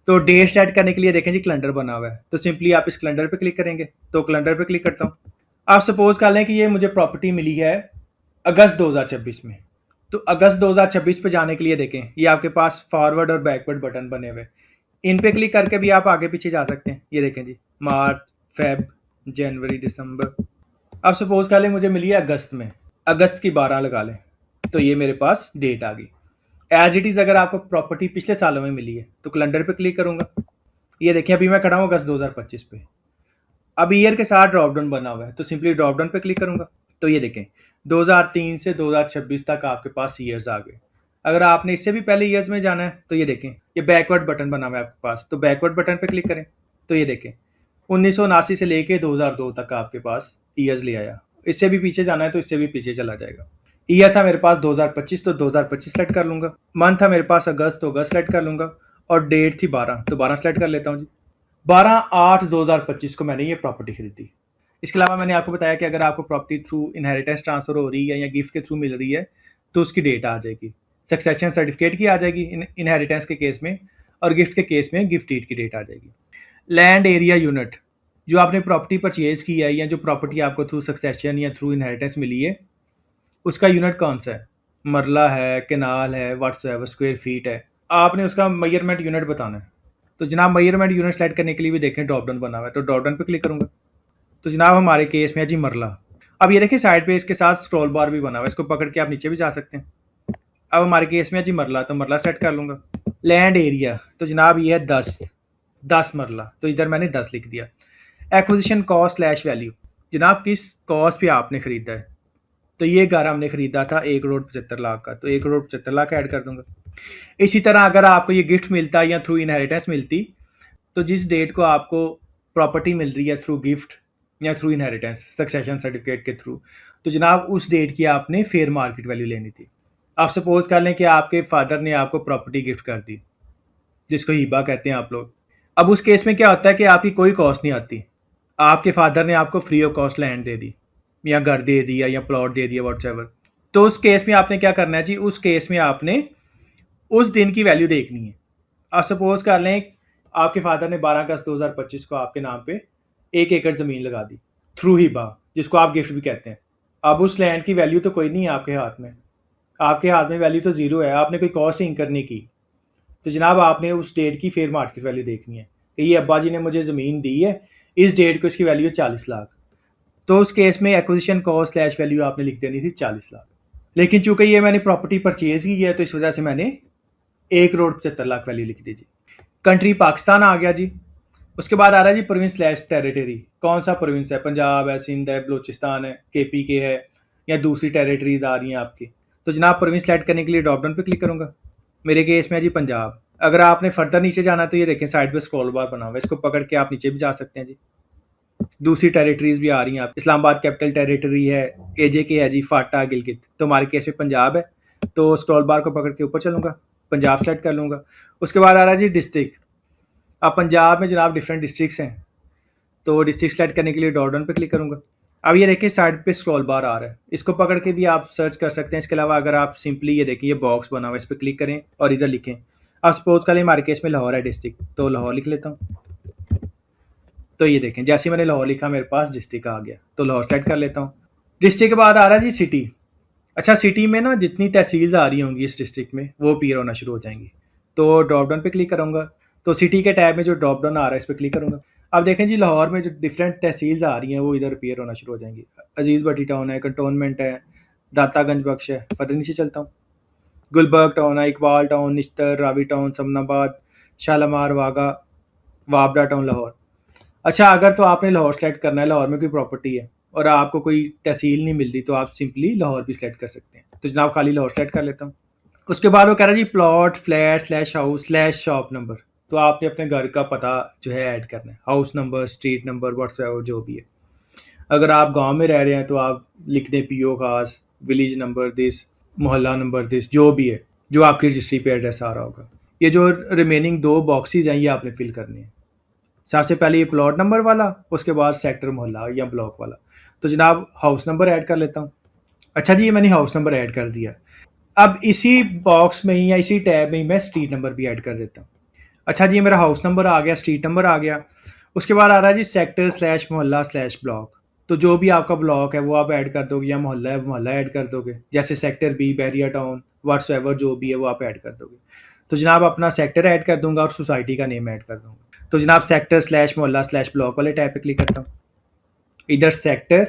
तो डेट ऐड करने के लिए देखें जी कैलेंडर बना हुआ है, तो सिंपली आप इस कैलेंडर पे क्लिक करेंगे। तो कैलेंडर पे क्लिक करता हूँ। आप सपोज कर लें कि ये मुझे प्रॉपर्टी मिली है अगस्त 2026 में। तो अगस्त 2026 पे जाने के लिए देखें ये आपके पास फॉरवर्ड और बैकवर्ड बटन बने हुए, इन पे क्लिक करके भी आप आगे पीछे जा सकते हैं। ये देखें जी मार्च, फेब, जनवरी, दिसंबर। अब सपोज कर लें मुझे मिली है अगस्त में, अगस्त की 12 लगा लें, तो ये मेरे पास डेट आ गई। एज इट इज़ अगर आपको प्रॉपर्टी पिछले सालों में मिली है तो कैलेंडर पे क्लिक करूंगा। ये देखिए अभी मैं खड़ा हूँ अगस्त 2025 पे। अब ईयर के साथ ड्रॉप डाउन बना हुआ है तो सिंपली ड्रॉप डाउन पे क्लिक करूंगा। तो ये देखें 2003 से 2026 तक आपके पास ईयर्स आ गए। अगर आपने इससे भी पहले ईयर्स में जाना है तो ये देखें, ये बैकवर्ड बटन बना हुआ है आपके पास, तो बैकवर्ड बटन पे क्लिक करें तो ये देखें 1979 से लेके 2002 तक आपके पास ईयर्स ले आया। इससे भी पीछे जाना है तो इससे भी पीछे चला जाएगा। ईयर था मेरे पास 2025, तो 2025 सेलेक्ट कर लूंगा। मंथ था मेरे पास अगस्त, तो अगस्त सेलेक्ट कर लूंगा। और डेट थी 12, तो 12 सेलेक्ट कर लेता हूँ जी। 12/8/2025 को मैंने ये प्रॉपर्टी खरीदी। इसके अलावा मैंने आपको बताया कि अगर आपको प्रॉपर्टी थ्रू इनहेरिटेंस ट्रांसफर हो रही है या गिफ्ट के थ्रू मिल रही है तो उसकी डेट आ जाएगी, सक्सेशन सर्टिफिकेट की आ जाएगी इनहेरिटेंस के केस में, और गिफ्ट के केस में गिफ्ट डीड की डेट आ जाएगी। लैंड एरिया यूनिट, जो आपने प्रॉपर्टी परचेज की है या जो प्रॉपर्टी आपको थ्रू सक्सेशन या थ्रू इनहेरिटेंस मिली है, उसका यूनिट कौन सा है, मरला है, केनाल है, व्हाट्सएवर स्क्वायर फीट है, आपने उसका मेजरमेंट यूनिट बताना है। तो जनाब मेजरमेंट यूनिट सेलेक्ट करने के लिए भी देखें ड्रॉप डाउन बना हुआ है, तो ड्रॉप डाउन पे क्लिक करूंगा। तो जनाब हमारे केस में है जी मरला। अब ये देखिए साइड पे इसके साथ स्क्रॉल बार भी बना हुआ है, इसको पकड़ के आप नीचे भी जा सकते हैं। अब हमारे केस में है जी मरला, तो मरला सेट कर लूंगा। लैंड एरिया, तो जनाब ये है 10 मरला, तो इधर मैंने 10 लिख दिया। एक्विजिशन कॉस्ट स्लैश वैल्यू, जनाब किस कॉस्ट पे आपने खरीदा है, तो ये घर हमने खरीदा था 1,75,00,000 का, तो 1,75,00,000 ऐड कर दूंगा। इसी तरह अगर आपको ये गिफ्ट मिलता या थ्रू इनहेरिटेंस मिलती, तो जिस डेट को आपको प्रॉपर्टी मिल रही है थ्रू गिफ्ट या थ्रू इनहेरिटेंस सक्सेशन सर्टिफिकेट के थ्रू, तो जनाब उस डेट की आपने फेयर मार्केट वैल्यू लेनी थी। आप सपोज कर लें कि आपके फादर ने आपको प्रॉपर्टी गिफ्ट कर दी, जिसको हिबा कहते हैं आप लोग। अब उस केस में क्या होता है कि आपकी कोई कॉस्ट नहीं आती, आपके फादर ने आपको फ्री ऑफ कॉस्ट लैंड दे दी या घर दे दिया या प्लॉट दे दिया व्हाट्सएवर। तो उस केस में आपने क्या करना है जी, उस केस में आपने उस दिन की वैल्यू देखनी है। आप सपोज कर लें आपके फादर ने 12 अगस्त 2025 को आपके नाम पे 1 एकड़ ज़मीन लगा दी थ्रू हिबा, जिसको आप गिफ्ट भी कहते हैं। अब उस लैंड की वैल्यू तो कोई नहीं है आपके हाथ में, आपके हाथ में वैल्यू तो ज़ीरो है, आपने कोई कॉस्ट इंकर नहीं की। तो जनाब आपने उस डेट की फेयर मार्केट वैल्यू देखनी है कि ये अब्बा जी ने मुझे ज़मीन दी है, इस डेट को इसकी वैल्यू है 40 लाख। तो उस केस में एक्विजिशन कॉस्ट स्लैश वैल्यू आपने लिख देनी थी 40 लाख। लेकिन चूंकि ये मैंने प्रॉपर्टी परचेज की है तो इस वजह से मैंने 1,75,00,000 वैल्यू लिख दी जी। कंट्री पाकिस्तान आ गया जी। उसके बाद आ रहा है जी प्रोविंस स्लैश टेरिटरी, कौन सा प्रोविंस है, पंजाब है, सिंध है, बलोचिस्तान है, केपी के है, या दूसरी टेरिटरीज आ रही हैं आपकी। तो जनाब प्रोविंस सेलेक्ट करने के लिए ड्रॉप डाउन पे क्लिक करूंगा। मेरे केस में है जी पंजाब। अगर आपने फर्दर नीचे जाना तो ये देखें साइड पे स्क्रॉल बार बना हुआ है, इसको पकड़ के आप नीचे भी जा सकते हैं जी। दूसरी टेरिटरीज भी आ रही हैं, आप इस्लामाबाद कैपिटल टेरिटरी है, एजे के है जी, फाटा, गिलगित। तो हमारे केस में पंजाब है, तो स्क्रॉल बार को पकड़ के ऊपर चलूंगा, पंजाब सेलेक्ट कर लूंगा। उसके बाद आ रहा है जी डिस्ट्रिक्ट। अब पंजाब में जनाब डिफरेंट डिस्ट्रिक्ट्स हैं, तो डिस्ट्रिक्ट सेलेक्ट करने के लिए डॉट डाउन पे क्लिक करूंगा। अब ये देखिए साइड पे स्क्रॉल बार आ रहा है, इसको पकड़ के भी आप सर्च कर सकते हैं। इसके अलावा अगर आप सिंपली ये देखिए ये बॉक्स बना हुआ है, इस पर क्लिक करें और इधर लिखें। अब सपोज करें हमारे केस में लाहौर है डिस्ट्रिक्ट, तो लाहौर लिख लेता हूँ। तो ये देखें जैसे मैंने लाहौर लिखा मेरे पास डिस्ट्रिक्ट आ गया, तो लाहौर सेलेक्ट कर लेता हूँ। डिस्ट्रिक्ट के बाद आ रहा है जी सिटी। अच्छा सिटी में ना जितनी तहसील्स आ रही होंगी इस डिस्ट्रिक्ट में वो अपीयर होना शुरू हो जाएंगी, तो ड्रॉप डाउन पे क्लिक करूँगा। तो सिटी के टैब में जो ड्रॉप डाउन आ रहा है इस पर क्लिक करूँगा। अब देखें जी लाहौर में जो डिफरेंट तहसील्स आ रही हैं वो इधर अपीयर होना शुरू हो जाएंगी। अजीज़ भट्टी टाउन है, कंटोनमेंट है, दातागंज बख्श है। फर्दर नीचे चलता हूँ, गुलबर्ग टाउन है, इकबाल टाउन, निश्तर, रावी टाउन, समनाबाद, शालामार, वागा, वाबरा टाउन, लाहौर। अच्छा अगर तो आपने लाहौर सेलेक्ट करना है, लाहौर में कोई प्रॉपर्टी है और आपको कोई तहसील नहीं मिल रही, तो आप सिंपली लाहौर भी सिलेक्ट कर सकते हैं। तो जनाब खाली लाहौर सेलेक्ट कर लेता हूँ। उसके बाद वो कह रहा है जी plot, flat, slash house, slash shop number. तो आपने अपने घर का पता जो है ऐड करना है, house number, street number, whatsoever जो भी है। अगर आप गांव में रह रहे हैं तो आप लिख दें पीओ खास, विलेज नंबर दिस, मोहल्ला नंबर दिस, जो भी है, जो आपकी रजिस्ट्री पे एड्रेस आ रहा होगा। ये जो रिमेनिंग 2 बॉक्सेज हैं ये आपने फिल करने हैं। सबसे पहले ये प्लॉट नंबर वाला, उसके बाद सेक्टर, मोहल्ला या ब्लॉक वाला। तो जनाब हाउस नंबर ऐड कर लेता हूँ। अच्छा जी ये मैंने हाउस नंबर ऐड कर दिया। अब इसी बॉक्स में ही या इसी टैब में ही मैं स्ट्रीट नंबर भी ऐड कर देता हूँ। अच्छा जी ये मेरा हाउस नंबर आ गया, स्ट्रीट नंबर आ गया। उसके बाद आ रहा है जी sector slash mohalla slash block. तो जो भी आपका ब्लॉक है वो आप ऐड कर दोगे, या मोहल्ला है मोहल्ला ऐड कर दोगे, जैसे sector B, Bahria town, whatsoever जो भी है वो आप ऐड कर दोगे। तो जनाब अपना सेक्टर ऐड कर दूंगा और सोसाइटी का नेम ऐड कर दूंगा। तो जनाब sector slash mohalla slash block वाले टैब पे क्लिक करता हूँ, इधर सेक्टर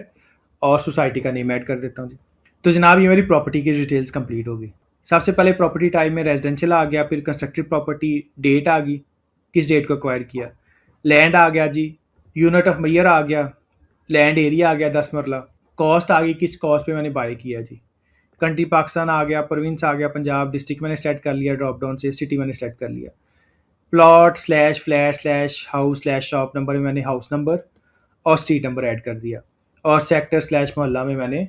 और सोसाइटी का नेम ऐड कर देता हूँ जी। तो जनाब ये मेरी प्रॉपर्टी की डिटेल्स कंप्लीट होगी। सबसे पहले प्रॉपर्टी टाइप में रेजिडेंशियल आ गया, फिर कंस्ट्रक्टेड प्रॉपर्टी, डेट आ गई, किस डेट को एक्वायर किया, लैंड आ गया जी, यूनिट ऑफ मैयर आ गया, लैंड एरिया आ गया 10 मरला, कॉस्ट आ गई, किस कॉस्ट पे मैंने बाय किया जी। कंट्री पाकिस्तान आ गया, प्रोविंस आ गया पंजाब, डिस्ट्रिक्ट मैंने सेलेक्ट कर लिया ड्रॉप डाउन से, सिटी मैंने सेलेक्ट कर लिया। Plot slash flat slash house slash shop number में मैंने हाउस नंबर और स्ट्रीट नंबर ऐड कर दिया। और सेक्टर स्लैश मोहल्ला में मैंने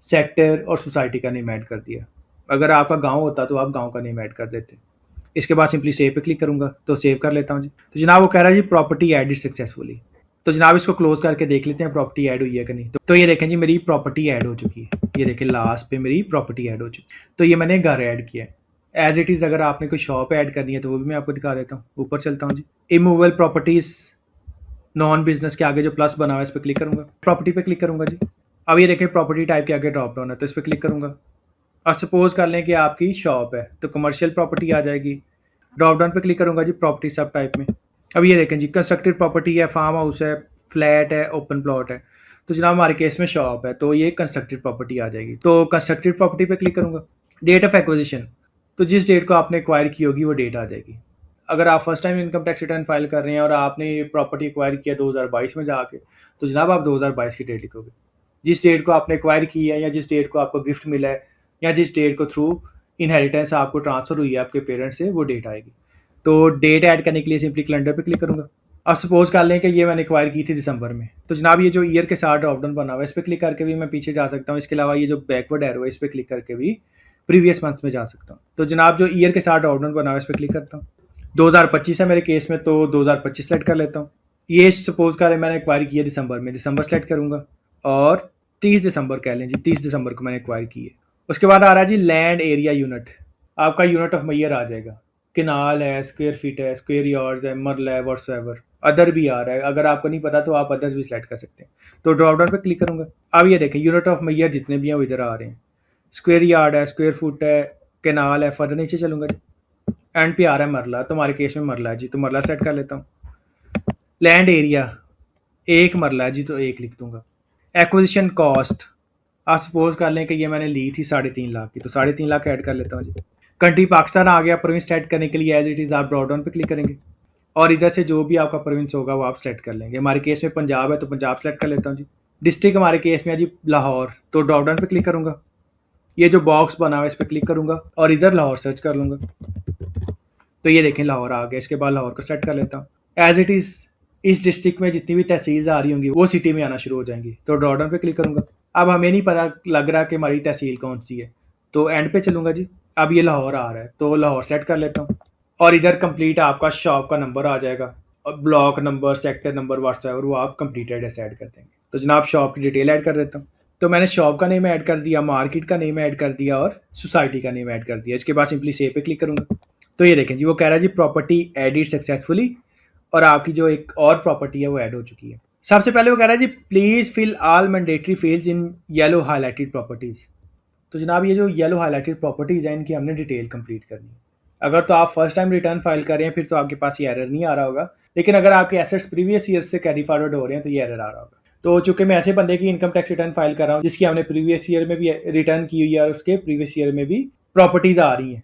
सेक्टर और सोसाइटी का नेम ऐड कर दिया। अगर आपका गांव होता तो आप गांव का नेम ऐड कर देते। इसके बाद सिंपली सेव पे क्लिक करूंगा, तो सेव कर लेता हूँ जी। तो जनाब वो कह रहा है जी प्रॉपर्टी एडिड सक्सेसफुली। तो जनाब इसको क्लोज करके देख लेते हैं प्रॉपर्टी ऐड हुई है कि नहीं। तो ये देखें जी मेरी प्रॉपर्टी ऐड हो चुकी है, ये देखें लास्ट पे मेरी प्रॉपर्टी ऐड हो चुकी है। तो ये मैंने घर ऐड किया है। एज इट इज़ अगर आपने कोई शॉप ऐड करनी है तो वो भी मैं आपको दिखा देता हूँ। ऊपर चलता हूँ जी, इमूवेबल प्रॉपर्टीज़ नॉन बिजनेस के आगे जो प्लस बना हुआ है इस पर क्लिक करूंगा, प्रॉपर्टी पे क्लिक करूंगा जी। अब ये देखें प्रॉपर्टी टाइप के आगे ड्रॉप डाउन है, तो इस पर क्लिक करूंगा। अब सपोज कर लें कि आपकी शॉप है तो कमर्शियल प्रॉपर्टी आ जाएगी। ड्रॉप डाउन पे क्लिक करूंगा जी, प्रॉपर्टी सब टाइप में। अब ये देखें जी कंस्ट्रक्टेड प्रॉपर्टी है, फार्म हाउस है, फ्लैट है, ओपन प्लॉट है। तो जनाब हमारे केस में शॉप है तो ये कंस्ट्रक्टेड प्रॉपर्टी आ जाएगी। तो कंस्ट्रक्टेड प्रॉपर्टी पे क्लिक करूंगा। डेट ऑफ एक्विजिशन, तो जिस डेट को आपने एक्वायर की होगी वो डेट आ जाएगी। अगर आप first time income tax return file कर रहे हैं और आपने ये प्रॉपर्टी एक्वायर किया 2022 में जाके, तो जनाब आप 2022 की डेट लिखोगे। जिस डेट को आपने एक्वायर की है या जिस डेट को आपको गिफ्ट मिला है या जिस डेट को थ्रू इनहेरिटेंस आपको ट्रांसफर हुई है आपके पेरेंट्स से, वो डेट आएगी। तो डेट ऐड करने के लिए सिंपली कैलेंडर पे क्लिक करूंगा। अब सपोज कर लें कि ये मैंने एक्वायर की थी दिसंबर में, तो जनाब ये जो ईयर के साथ ड्रॉप डाउन बना हुआ है इस पर क्लिक करके भी मैं पीछे जा सकता हूँ। इसके अलावा ये जो बैकवर्ड एरो है इस पर क्लिक करके भी प्रीवियस मंथ्स में जा सकता हूँ। तो जनाब जो ईयर के साथ ड्रॉप डाउन बना हुआ है इस पर क्लिक करता हूँ। 2025 है मेरे केस में तो 2025 सेलेक्ट कर लेता हूँ। ये सपोज करें मैंने एक्वायर किया दिसंबर में, दिसंबर सेलेक्ट करूंगा और 30 दिसंबर कह लें जी, 30 दिसंबर को मैंने एक्वायर की है। उसके बाद आ रहा है जी लैंड एरिया यूनिट, आपका यूनिट ऑफ मैयर आ जाएगा। किनाल है, स्क्वायर फीट है, स्क्वायर यार्ड्स है, मरल है, व्हाट्सएवर। अदर भी आ रहा है, अगर आपको नहीं पता तो आप अदर्स भी सिलेक्ट कर सकते हैं। तो ड्रॉप डाउन पे क्लिक करूंगा। अब ये देखें यूनिट ऑफ मैयर जितने भी हैं वो इधर आ रहे हैं। स्क्वायर यार्ड है, स्क्वायर फुट है, केनाल है, फर्दर नीचे चलूंगा जी। एंड पे आ रहा है मरला, तो हमारे केस में मरला है जी, तो मरला सेट कर लेता हूँ। लैंड एरिया एक मरला है जी, तो एक लिख दूंगा। एक्विजिशन कॉस्ट आप सपोज कर लें कि ये मैंने ली थी 3.5 लाख की, तो 3.5 लाख ऐड कर लेता हूँ जी। कंट्री पाकिस्तान आ गया, प्रोविंस सेलेक्ट करने के लिए एज इट इज़ आप ड्रॉप डाउन पे क्लिक करेंगे और इधर से जो भी आपका प्रोविंस होगा वो आप सेलेक्ट कर लेंगे। हमारे केस में पंजाब है तो पंजाब सेलेक्ट कर लेता हूँ जी। डिस्ट्रिक्ट हमारे केस में है जी लाहौर, तो ड्रॉप डाउन पे क्लिक करूंगा। ये जो बॉक्स बना हुआ है इस पर क्लिक करूंगा और इधर लाहौर सर्च कर लूंगा। तो ये देखें लाहौर आ गया। इसके बाद लाहौर को सेट कर लेता हूँ। एज इट इज़ इस डिस्ट्रिक्ट में जितनी भी तहसील आ रही होंगी वो सिटी में आना शुरू हो जाएंगी, तो ड्रॉप डाउन पे क्लिक करूंगा। अब हमें नहीं पता लग रहा कि हमारी तहसील कौन सी है, तो एंड पे चलूंगा जी। अब ये लाहौर आ रहा है तो लाहौर सेट कर लेता हूँ और इधर कंप्लीट आपका शॉप का नंबर आ जाएगा और block number, sector number, whatsoever वो आप कंप्लीटेड ऐसे ऐड कर देंगे। तो जनाब शॉप की डिटेल ऐड कर देता हूँ। तो मैंने शॉप का नेम ऐड कर दिया, मार्केट का नेम ऐड कर दिया और सोसाइटी का नेम ऐड कर दिया। इसके बाद सिंपली सेव पे क्लिक करूंगा। तो ये देखें जी वो कह रहा है जी प्रॉपर्टी एडिड सक्सेसफुली और आपकी जो एक और प्रॉपर्टी है वो ऐड हो चुकी है। सबसे पहले वो कह रहा है जी please fill all mandatory fields in yellow highlighted properties. तो जनाब ये जो येलो हाईलाइटेड प्रॉपर्टीज़ हैं इनकी हमने डिटेल कंप्लीट करनी है। अगर तो आप फर्स्ट टाइम रिटर्न फाइल कर रहे हैं फिर तो आपके पास ये एरर नहीं आ रहा होगा, लेकिन अगर आपके एसेट्स प्रीवियस ईयर से कैरी फॉरवर्ड हो रहे हैं तो ये एरर आ रहा होगा। तो चूंकि मैं ऐसे बंदे की इनकम टैक्स रिटर्न फाइल कर रहा हूँ जिसकी हमने प्रीवियस ईयर में भी रिटर्न की हुई है और उसके प्रीवियस ईयर में भी प्रॉपर्टीज़ आ रही हैं,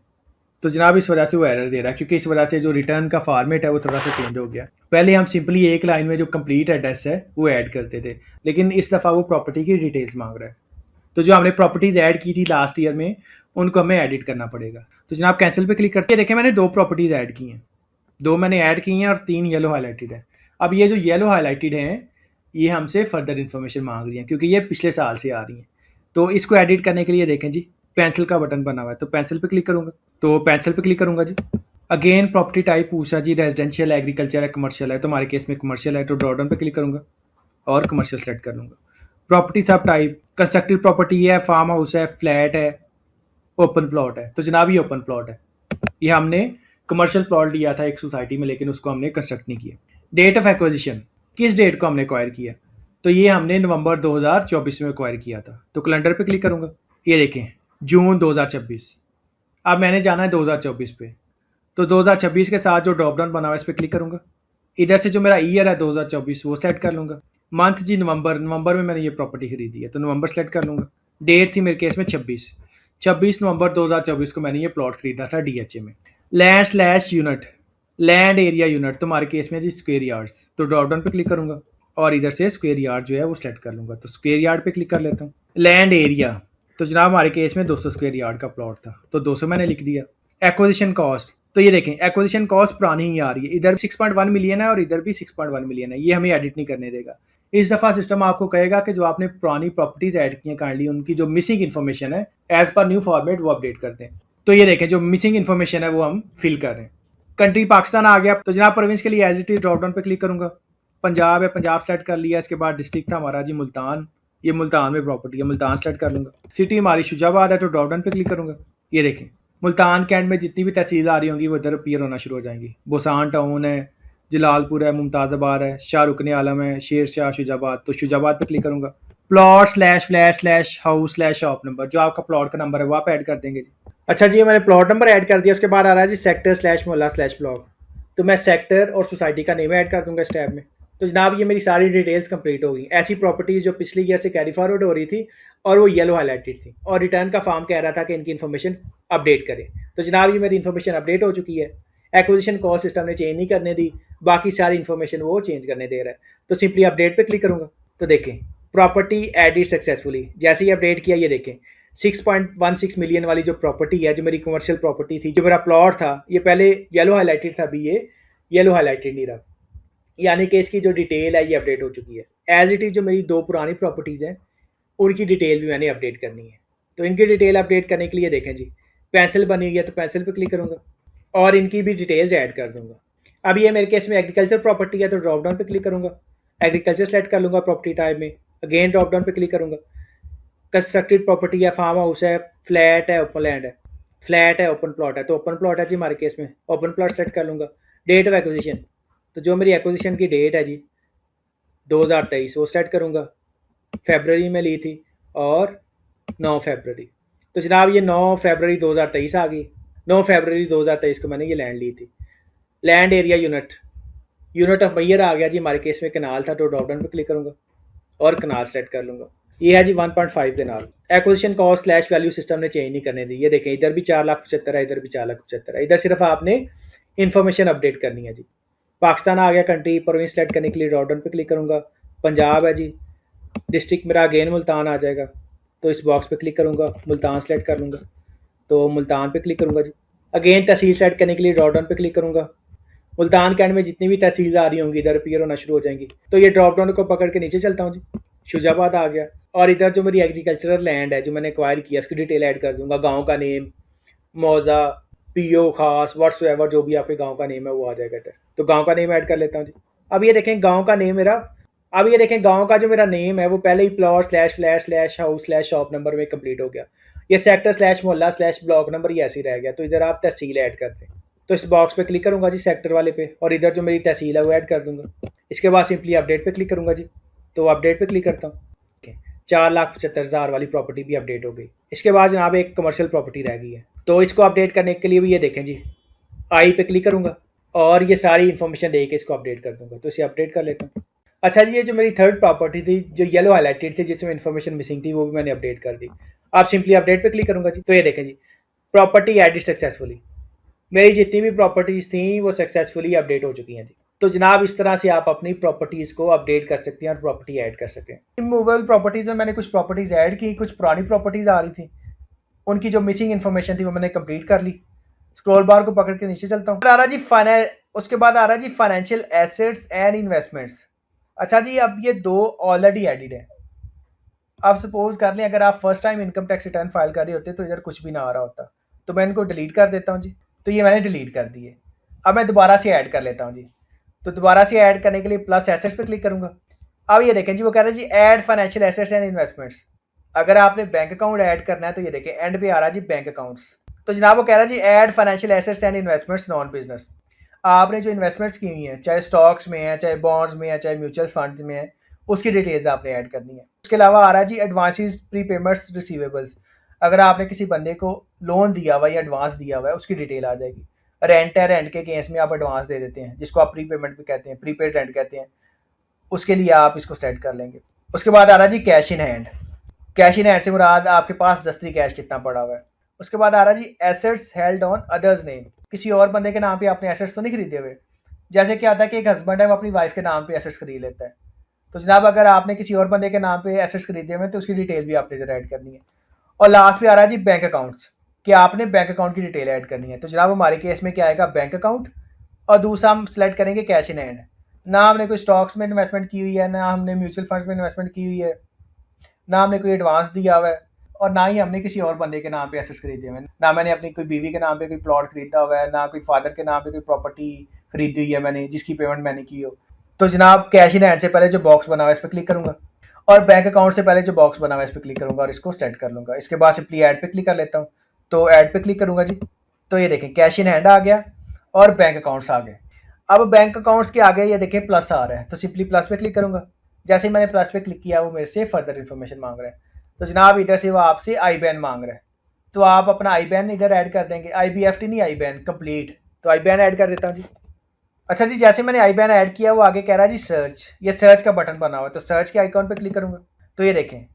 तो जनाब इस वजह से वो एरर दे रहा है, क्योंकि इस वजह से जो रिटर्न का फॉर्मेट है वो थोड़ा सा चेंज हो गया। पहले हम सिंपली एक लाइन में जो कंप्लीट एड्रेस है वो ऐड करते थे, लेकिन इस दफ़ा वो प्रॉपर्टी की डिटेल्स मांग रहा है। तो जो हमने प्रॉपर्टीज़ ऐड की थी लास्ट ईयर में उनको हमें एडिट करना पड़ेगा। तो जनाब कैंसिल पे क्लिक करते हैं। देखें मैंने 2 प्रॉपर्टीज़ ऐड की हैं, 2 मैंने ऐड की हैं और 3 येलो हाईलाइटेड है। अब ये जो येलो हाईलाइटेड हैं ये हमसे फर्दर इन्फॉर्मेशन मांग रही हैं क्योंकि ये पिछले साल से आ रही हैं। तो इसको एडिट करने के लिए देखें जी पेंसिल का बटन बना हुआ है, तो पेंसिल पे क्लिक करूंगा। तो पेंसिल पे क्लिक करूंगा जी। अगेन प्रॉपर्टी टाइप पूछा जी रेजिडेंशियल, एग्रीकल्चर है, कमर्शियल है, तो हमारे केस में कमर्शियल है तो ड्रॉप डाउन पे क्लिक करूंगा और कमर्शियल सेलेक्ट कर लूंगा। प्रॉपर्टी सब टाइप कंस्ट्रक्टेड प्रॉपर्टी है, फार्म हाउस है, फ्लैट है, ओपन प्लॉट है। तो जनाब ये ओपन प्लॉट है, ये हमने कमर्शियल प्लॉट लिया था एक सोसाइटी में लेकिन उसको हमने कंस्ट्रक्ट नहीं किया। डेट ऑफ एक्विजिशन किस डेट को हमने एक्वायर किया, तो ये हमने नवंबर 2024 में एक्वायर किया था। तो कैलेंडर पे क्लिक करूंगा। ये देखें जून 2026। अब मैंने जाना है 2024 पे, तो 2026 के साथ जो ड्रॉप डाउन बना हुआ है इस पर क्लिक करूंगा। इधर से जो मेरा ईयर है 2024 वो सेट कर लूंगा। मंथ जी नवंबर, नवंबर में मैंने ये प्रॉपर्टी खरीदी है तो नवंबर सेलेक्ट कर लूंगा। डेट थी मेरे केस में 26 नवंबर 2024 को मैंने ये प्लॉट खरीदा था डीएचए में। Land slash unit, land area unit, तो हमारे केस में जी स्क्वायर यार्ड्स, तो ड्रॉप डाउन पे क्लिक करूंगा और इधर से स्क्वायर यार्ड जो है वो सेलेक्ट कर लूँगा। तो स्क्वायर यार्ड पे क्लिक कर लेता हूँ। लैंड एरिया, तो जनाब हमारे केस में 200 स्क्वायर यार्ड का प्लॉट था, तो 200 मैंने लिख दिया। एक्विजिशन कॉस्ट, तो ये देखें एक्विजिशन कॉस्ट पुरानी ही आ रही है, इधर 6.1 मिलियन है और इधर भी 6.1 मिलियन है, ये हमें एडिट नहीं करने देगा। इस दफ़ा सिस्टम आपको कहेगा कि जो आपने पुरानी प्रॉपर्टीज ऐड की हैं काइंडली उनकी जो मिसिंग इन्फॉर्मेशन है एज पर न्यू फॉर्मेट वो अपडेट कर दें। तो ये देखें जो मिसिंग इन्फॉर्मेशन है वो हम फिल कर रहे हैं। कंट्री पाकिस्तान आ गया, तो जनाब प्रोविंस के लिए as it is drop down पे क्लिक करूंगा। पंजाब है, पंजाब सेलेक्ट कर लिया। इसके बाद डिस्ट्रिक्ट था हमारा जी मुल्तान, ये मुल्तान में प्रॉपर्टी है, मुल्तान सेलेक्ट कर लूंगा। सिटी हमारी शुजाबाद है, तो ड्रॉप डाउन पे क्लिक करूंगा। ये देखें मुल्तान कैंट में जितनी भी तहसील आ रही होंगी वो इधर अपीयर होना शुरू हो जाएंगी। बोसान टाउन है, जलालपुर है, मुमताज़ाबाद है, शाहरुखन आलम है, शेर शाह, शुजाबाद, तो शुजाबाद पे क्लिक करूंगा। Plot slash flat slash house slash shop number, जो आपका प्लॉट का नंबर है वो आप ऐड कर देंगे जी। अच्छा जी, मैंने प्लॉट नंबर ऐड कर दिया। उसके बाद आ रहा है जी sector slash mohalla slash block, तो मैं सेक्टर और सोसाइटी का नेम ऐड कर दूंगा इस टैब में। तो जनाब ये मेरी सारी डिटेल्स कंप्लीट हो गई। ऐसी प्रॉपर्टीज़ जो पिछली ईयर से कैरी फॉरवर्ड हो रही थी और वो येलो हाईलाइटेड थी, और रिटर्न का फॉर्म कह रहा था कि इनकी इन्फॉर्मेशन अपडेट करें। तो जनाब ये मेरी इन्फॉर्मेशन अपडेट हो चुकी है। एक्विजिशन कॉस्ट सिस्टम ने चेंज नहीं करने दी, बाकी सारी इन्फॉर्मेशन वो चेंज करने दे रहा है। तो सिंपली अपडेट पे क्लिक करूंगा। तो देखें प्रॉपर्टी एडिड सक्सेसफुली, जैसे ही अपडेट किया ये देखें 6.16 मिलियन वाली जो प्रॉपर्टी है, जो मेरी कमर्शियल प्रॉपर्टी थी, जो मेरा प्लॉट था, ये पहले येलो हाईलाइटेड था, अभी ये येलो हाईलाइटेड नहीं रहा, यानी कि इसकी जो डिटेल है ये अपडेट हो चुकी है। एज इट इज़ जो मेरी दो पुरानी प्रॉपर्टीज़ हैं उनकी डिटेल भी मैंने अपडेट करनी है। तो इनकी डिटेल अपडेट करने के लिए देखें जी पेंसिल बनी हुई है, तो पेंसिल पे क्लिक करूँगा और इनकी भी डिटेल्स ऐड कर दूँगा। अब ये मेरे केस में एग्रीकल्चर प्रॉपर्टी है, तो ड्रॉप डाउन पे क्लिक करूँगा, एग्रीकल्चर सेलेक्ट कर लूँगा प्रॉपर्टी टाइप में, अगेन ड्रॉप डाउन पे क्लिक करूँगा। कंस्ट्रक्टेड प्रॉपर्टी है, फार्म हाउस है, फ्लैट है, ओपन लैंड है, फ्लैट है, ओपन प्लॉट है, तो ओपन प्लॉट है जी हमारे केस में, ओपन प्लॉट सेलेक्ट कर लूँगा। डेट ऑफ एक्विजिशन, तो जो मेरी एक्विजिशन की डेट है जी 2023 वो सेट करूँगा, फेबररी में ली थी और 9 फरवरी। तो जनाब ये 9 फरवरी 2023 आ गई। 9 फरवरी 2023 को मैंने ये लैंड ली थी। Land area unit, unit of measure आ गया जी हमारे केस में, कनाल था, तो ड्रॉप डाउन पे क्लिक करूँगा और कनाल सेट कर लूँगा। ये है जी 1.5 kanal. Acquisition cost slash value system ने चेंज नहीं करने दी। ये देखें इधर भी 4,75,000 है, इधर भी 4,75,000 है, इधर सिर्फ आपने इन्फॉर्मेशन अपडेट करनी है जी। पाकिस्तान आ गया, कंट्री प्रोविंस सेलेक्ट करने के लिए ड्रॉप डाउन पे क्लिक करूँगा। पंजाब है जी, डिस्ट्रिक्ट मेरा अगेन मुल्तान आ जाएगा, तो इस बॉक्स पे क्लिक करूँगा, मुल्तान सेलेक्ट कर लूँगा, तो मुल्तान पे क्लिक करूँगा जी। अगेन तहसील सेलेक्ट करने के लिए ड्रॉप डाउन पे क्लिक करूँगा। मुल्तान कैंट में जितनी भी तहसील आ रही होंगी इधर अपीयर होना शुरू हो जाएंगी। तो ये ड्रॉप डाउन को पकड़ के नीचे चलता हूँ जी, शुजाबाद आ गया, और इधर जो मेरी एग्रीकल्चरल लैंड है जो मैंने एक्वायर किया उसकी डिटेल ऐड कर दूंगा। गाँव का नेम, मौजा, पीओ खास, व्हाट्सएवर, जो भी आपके गाँव का नेम है वो आ जाएगा इधर। तो गाँव का नेम ऐड कर लेता हूँ जी। अब ये देखें गाँव का नेम मेरा, अब ये देखें गाँव का जो मेरा नेम है वो पहले ही plot slash flat slash house slash shop number में कंप्लीट हो गया। ये sector slash mohalla slash block number ये ऐसे ही रह गया, तो इधर आप तहसील ऐड करते हैं। तो इस बॉक्स पे क्लिक करूंगा जी सेक्टर वाले पे, और इधर जो मेरी तहसील है वो ऐड कर दूंगा। इसके बाद सिंपली अपडेट पे क्लिक करूंगा जी, तो अपडेट पे क्लिक करता हूँ। 4,75,000 वाली प्रॉपर्टी भी अपडेट हो गई। इसके बाद जनाब एक कमर्शियल प्रॉपर्टी रह गई है, तो इसको अपडेट करने के लिए भी ये देखें जी आई पे क्लिक करूंगा और ये सारी इन्फॉर्मेशन दे के इसको अपडेट कर दूंगा। तो इसे अपडेट कर लेता हूँ। अच्छा जी, ये जो मेरी थर्ड प्रॉपर्टी थी जो येलो हाईलाइटेड थी जिसमें इन्फॉर्मेशन मिसिंग थी वो भी मैंने अपडेट कर दी। आप सिंपली अपडेट पे क्लिक करूंगा जी, तो ये देखें जी प्रॉपर्टी एडिट सक्सेसफुली, मेरी जितनी भी प्रॉपर्टीज़ थी वो सक्सेसफुली अपडेट हो चुकी हैं जी। तो जनाब इस तरह से आप अपनी प्रॉपर्टीज़ को अपडेट कर सकते हैं और प्रॉपर्टी ऐड कर सकते हैं। इन मूवेबल प्रॉपर्टीज़ में मैंने कुछ प्रॉपर्टीज़ ऐड की, कुछ पुरानी प्रॉपर्टीज़ आ रही थी, उनकी जो मिसिंग इन्फॉर्मेशन थी वो मैंने कंप्लीट कर ली। स्क्रॉल बार को पकड़ के नीचे चलता हूँ, आ रहा जी उसके बाद आ रहा जी फाइनेंशियल एसेट्स एंड इन्वेस्टमेंट्स। अच्छा जी, अब ये दो ऑलरेडी एडिड है। आप सपोज कर लें अगर आप first time income tax return file कर रहे होते तो इधर कुछ भी ना आ रहा होता, तो मैं इनको डिलीट कर देता हूँ जी। तो ये मैंने डिलीट कर दिए। अब मैं दोबारा से ऐड कर लेता हूँ जी। तो दोबारा से ऐड करने के लिए प्लस एसेट्स पे क्लिक करूँगा। अब ये देखें जी वो कह रहे हैं जी add financial assets and investments. अगर आपने बैंक अकाउंट ऐड करना है तो ये देखें एंड पे आ रहा है जी बैंक अकाउंट्स। तो जनाब वो कह रहा है जी add financial assets and investments non business. आपने जो इन्वेस्टमेंट्स की हुई हैं, चाहे स्टॉक्स में है, चाहे बॉन्ड्स में है, चाहे म्यूचुअल फंड्स में है, उसकी डिटेल्स आपने ऐड करनी है। उसके अलावा आ रहा है जी एडवांसेस, प्री पेमेंट्स, रिसीवेबल्स। अगर आपने किसी बंदे को लोन दिया हुआ या एडवांस दिया हुआ है उसकी डिटेल आ जाएगी। रेंट है, रेंट के केस में आप एडवांस दे देते हैं जिसको आप प्री पेमेंट भी कहते हैं, प्रीपेड रेंट कहते हैं, उसके लिए आप इसको सेट कर लेंगे। उसके बाद आ रहा है जी cash in hand. Cash in hand से मुराद आपके पास दस्तरी कैश कितना पड़ा हुआ है। उसके बाद आ रहा है जी assets held on others name. किसी और बंदे के नाम पे आपने एसेट्स तो नहीं खरीदे हुए। जैसे क्या आता है कि एक हस्बैंड है वो अपनी वाइफ के नाम पे एसेट्स खरीद लेता है, तो जनाब अगर आपने किसी और बंदे के नाम पे एसेट्स खरीदे हुए हैं तो उसकी डिटेल भी आपने इधर ऐड करनी है। और लास्ट पे आ रहा है जी बैंक अकाउंट्स, कि आपने बैंक अकाउंट की डिटेल ऐड करनी है। तो जनाब हमारे केस में क्या आएगा, बैंक अकाउंट, और दूसरा हम सेलेक्ट करेंगे कैश इन हैंड। ना हमने कोई स्टॉक्स में इन्वेस्टमेंट की हुई है, ना हमने म्यूचुअल फंड्स में इन्वेस्टमेंट की हुई है, ना हमने कोई एडवांस दिया हुआ है, और ना ही हमने किसी और बंदे के नाम पे एसेट्स खरीदे हुए हैं। ना मैंने अपनी कोई बीवी के नाम पे कोई प्लॉट खरीदा हुआ है, ना कोई फादर के नाम पे कोई प्रॉपर्टी खरीदी हुई है मैंने जिसकी पेमेंट मैंने की हो। तो जनाब कैश इन हैंड से पहले जो बॉक्स बना हुआ है इस पर क्लिक करूंगा, और बैंक अकाउंट से पहले जो बॉक्स बना हुआ है इस पर क्लिक करूंगा और इसको सेट कर लूंगा। इसके बाद सिंपली ऐड पे क्लिक कर लेता हूँ। तो ऐड पे क्लिक करूंगा जी, तो ये देखें कैश इन हैंड आ गया और बैंक अकाउंट्स आ गए। अब बैंक अकाउंट्स के आगे ये देखें प्लस आ रहा है, तो सिंपली प्लस पे क्लिक करूंगा। जैसे ही मैंने प्लस पे क्लिक किया वो मेरे से फर्दर इन्फॉर्मेशन मांग रहा है। तो जनाब इधर से वो आपसे आई बैन मांग रहा है, तो आप अपना आई बैन इधर ऐड कर देंगे, IBFT नहीं आई बैन कंप्लीट। तो आई बैन ऐड कर देता हूँ जी। अच्छा जी, जैसे मैंने आई बैन ऐड किया वो आगे कह रहा है जी सर्च, ये सर्च का बटन बना हुआ है, तो सर्च के आइकॉन पे क्लिक करूंगा। तो ये देखें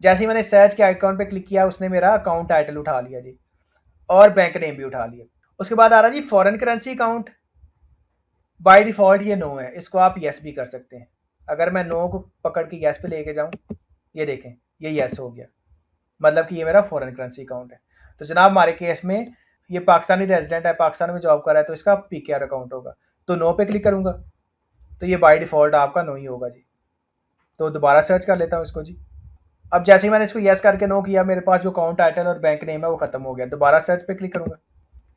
जैसे ही मैंने सर्च के आइकॉन पे क्लिक किया उसने मेरा अकाउंट टाइटल उठा लिया जी, और बैंक नेम भी उठा लिया। उसके बाद आ रहा जी foreign currency account. By default ये नो है, इसको आप येस भी कर सकते हैं। अगर मैं नो को पकड़ के येस पे लेके जाऊँ, ये देखें ये येस हो गया, मतलब कि ये मेरा फॉरेन करेंसी अकाउंट है। तो जनाब हमारे केस में ये पाकिस्तानी रेजिडेंट है, पाकिस्तान में जॉब कर रहा है, तो इसका PKR अकाउंट होगा। तो नो पे क्लिक करूँगा, तो ये बाय डिफ़ॉल्ट आपका नो ही होगा जी। तो दोबारा सर्च कर लेता हूँ इसको जी। अब जैसे ही मैंने इसको येस करके नो किया, मेरे पास जो अकाउंट टाइटल और बैंक नेम है वो खत्म हो गया। दोबारा सर्च पे क्लिक करूँगा,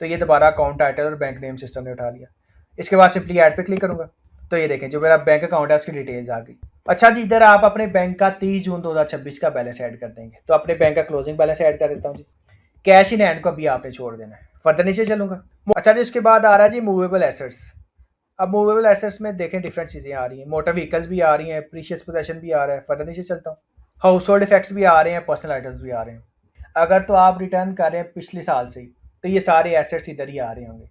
तो ये दोबारा अकाउंट टाइटल और बैंक नेम सिस्टम ने उठा लिया। इसके बाद सिंपली ऐड पे क्लिक करूँगा, तो ये देखें जो मेरा बैंक अकाउंट है उसकी डिटेल्स आ गई। अच्छा जी, इधर आप अपने बैंक का 30 जून 2026 का बैलेंस ऐड कर देंगे। तो अपने बैंक का क्लोजिंग बैलेंस ऐड कर देता हूँ जी। कैश इन हैंड को भी आपने छोड़ देना है, फर्दर नीचे चलूंगा। अच्छा जी, उसके बाद आ रहा है जी मूवेबल एसेट्स। अब मूवेबल एसेट्स में देखें डिफरेंट चीज़ें आ रही हैं, मोटर व्हीकल्स भी आ रही हैं, प्रीशियस पोजेशन भी आ रहा है। फर्दर नीचे चलता हूँ, हाउस होल्ड इफेक्ट्स भी आ रहे हैं, पर्सनल आइटम्स भी आ रहे हैं। अगर तो आप रिटर्न कर रहे हैं पिछले साल से ही, तो ये सारे एसेट्स इधर ही आ रहे होंगे।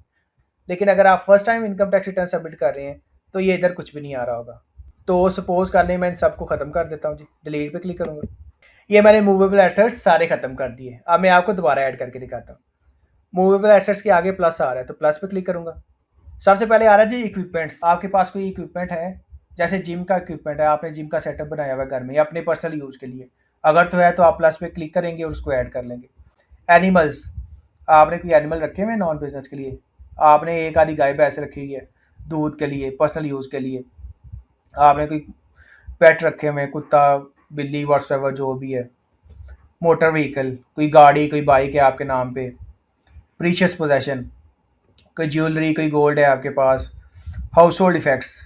लेकिन अगर आप first time income tax return submit कर रहे हैं तो ये इधर कुछ भी नहीं आ रहा होगा। तो सपोज कर लें मैं इन सबको ख़त्म कर देता हूँ जी, डिलीट पे क्लिक करूँगा। ये मैंने मूवेबल एसेट्स सारे ख़त्म कर दिए। अब मैं आपको दोबारा ऐड करके दिखाता हूँ। मूवेबल एसेट्स के आगे प्लस आ रहा है, तो प्लस पे क्लिक करूँगा। सबसे पहले आ रहा है जी इक्विपमेंट्स। आपके पास कोई इक्विपमेंट है, जैसे जिम का इक्विपमेंट है, आपने जिम का सेटअप बनाया हुआ है घर में या अपने पर्सनल यूज़ के लिए, अगर तो है तो आप प्लस पे क्लिक करेंगे और उसको ऐड कर लेंगे। एनिमल्स, आपने कोई एनिमल रखे हुए हैं नॉन बिजनेस के लिए, आपने एक आधी गाय भैंस रखी हुई है दूध के लिए, पर्सनल यूज़ के लिए, आपने कोई पेट रखे हुए हैं, कुत्ता बिल्ली व्हाट्सएवर जो भी है। मोटर व्हीकल, कोई गाड़ी कोई बाइक है आपके नाम पे। प्रीशियस पोजेशन, कोई ज्वेलरी कोई गोल्ड है आपके पास। Household effects,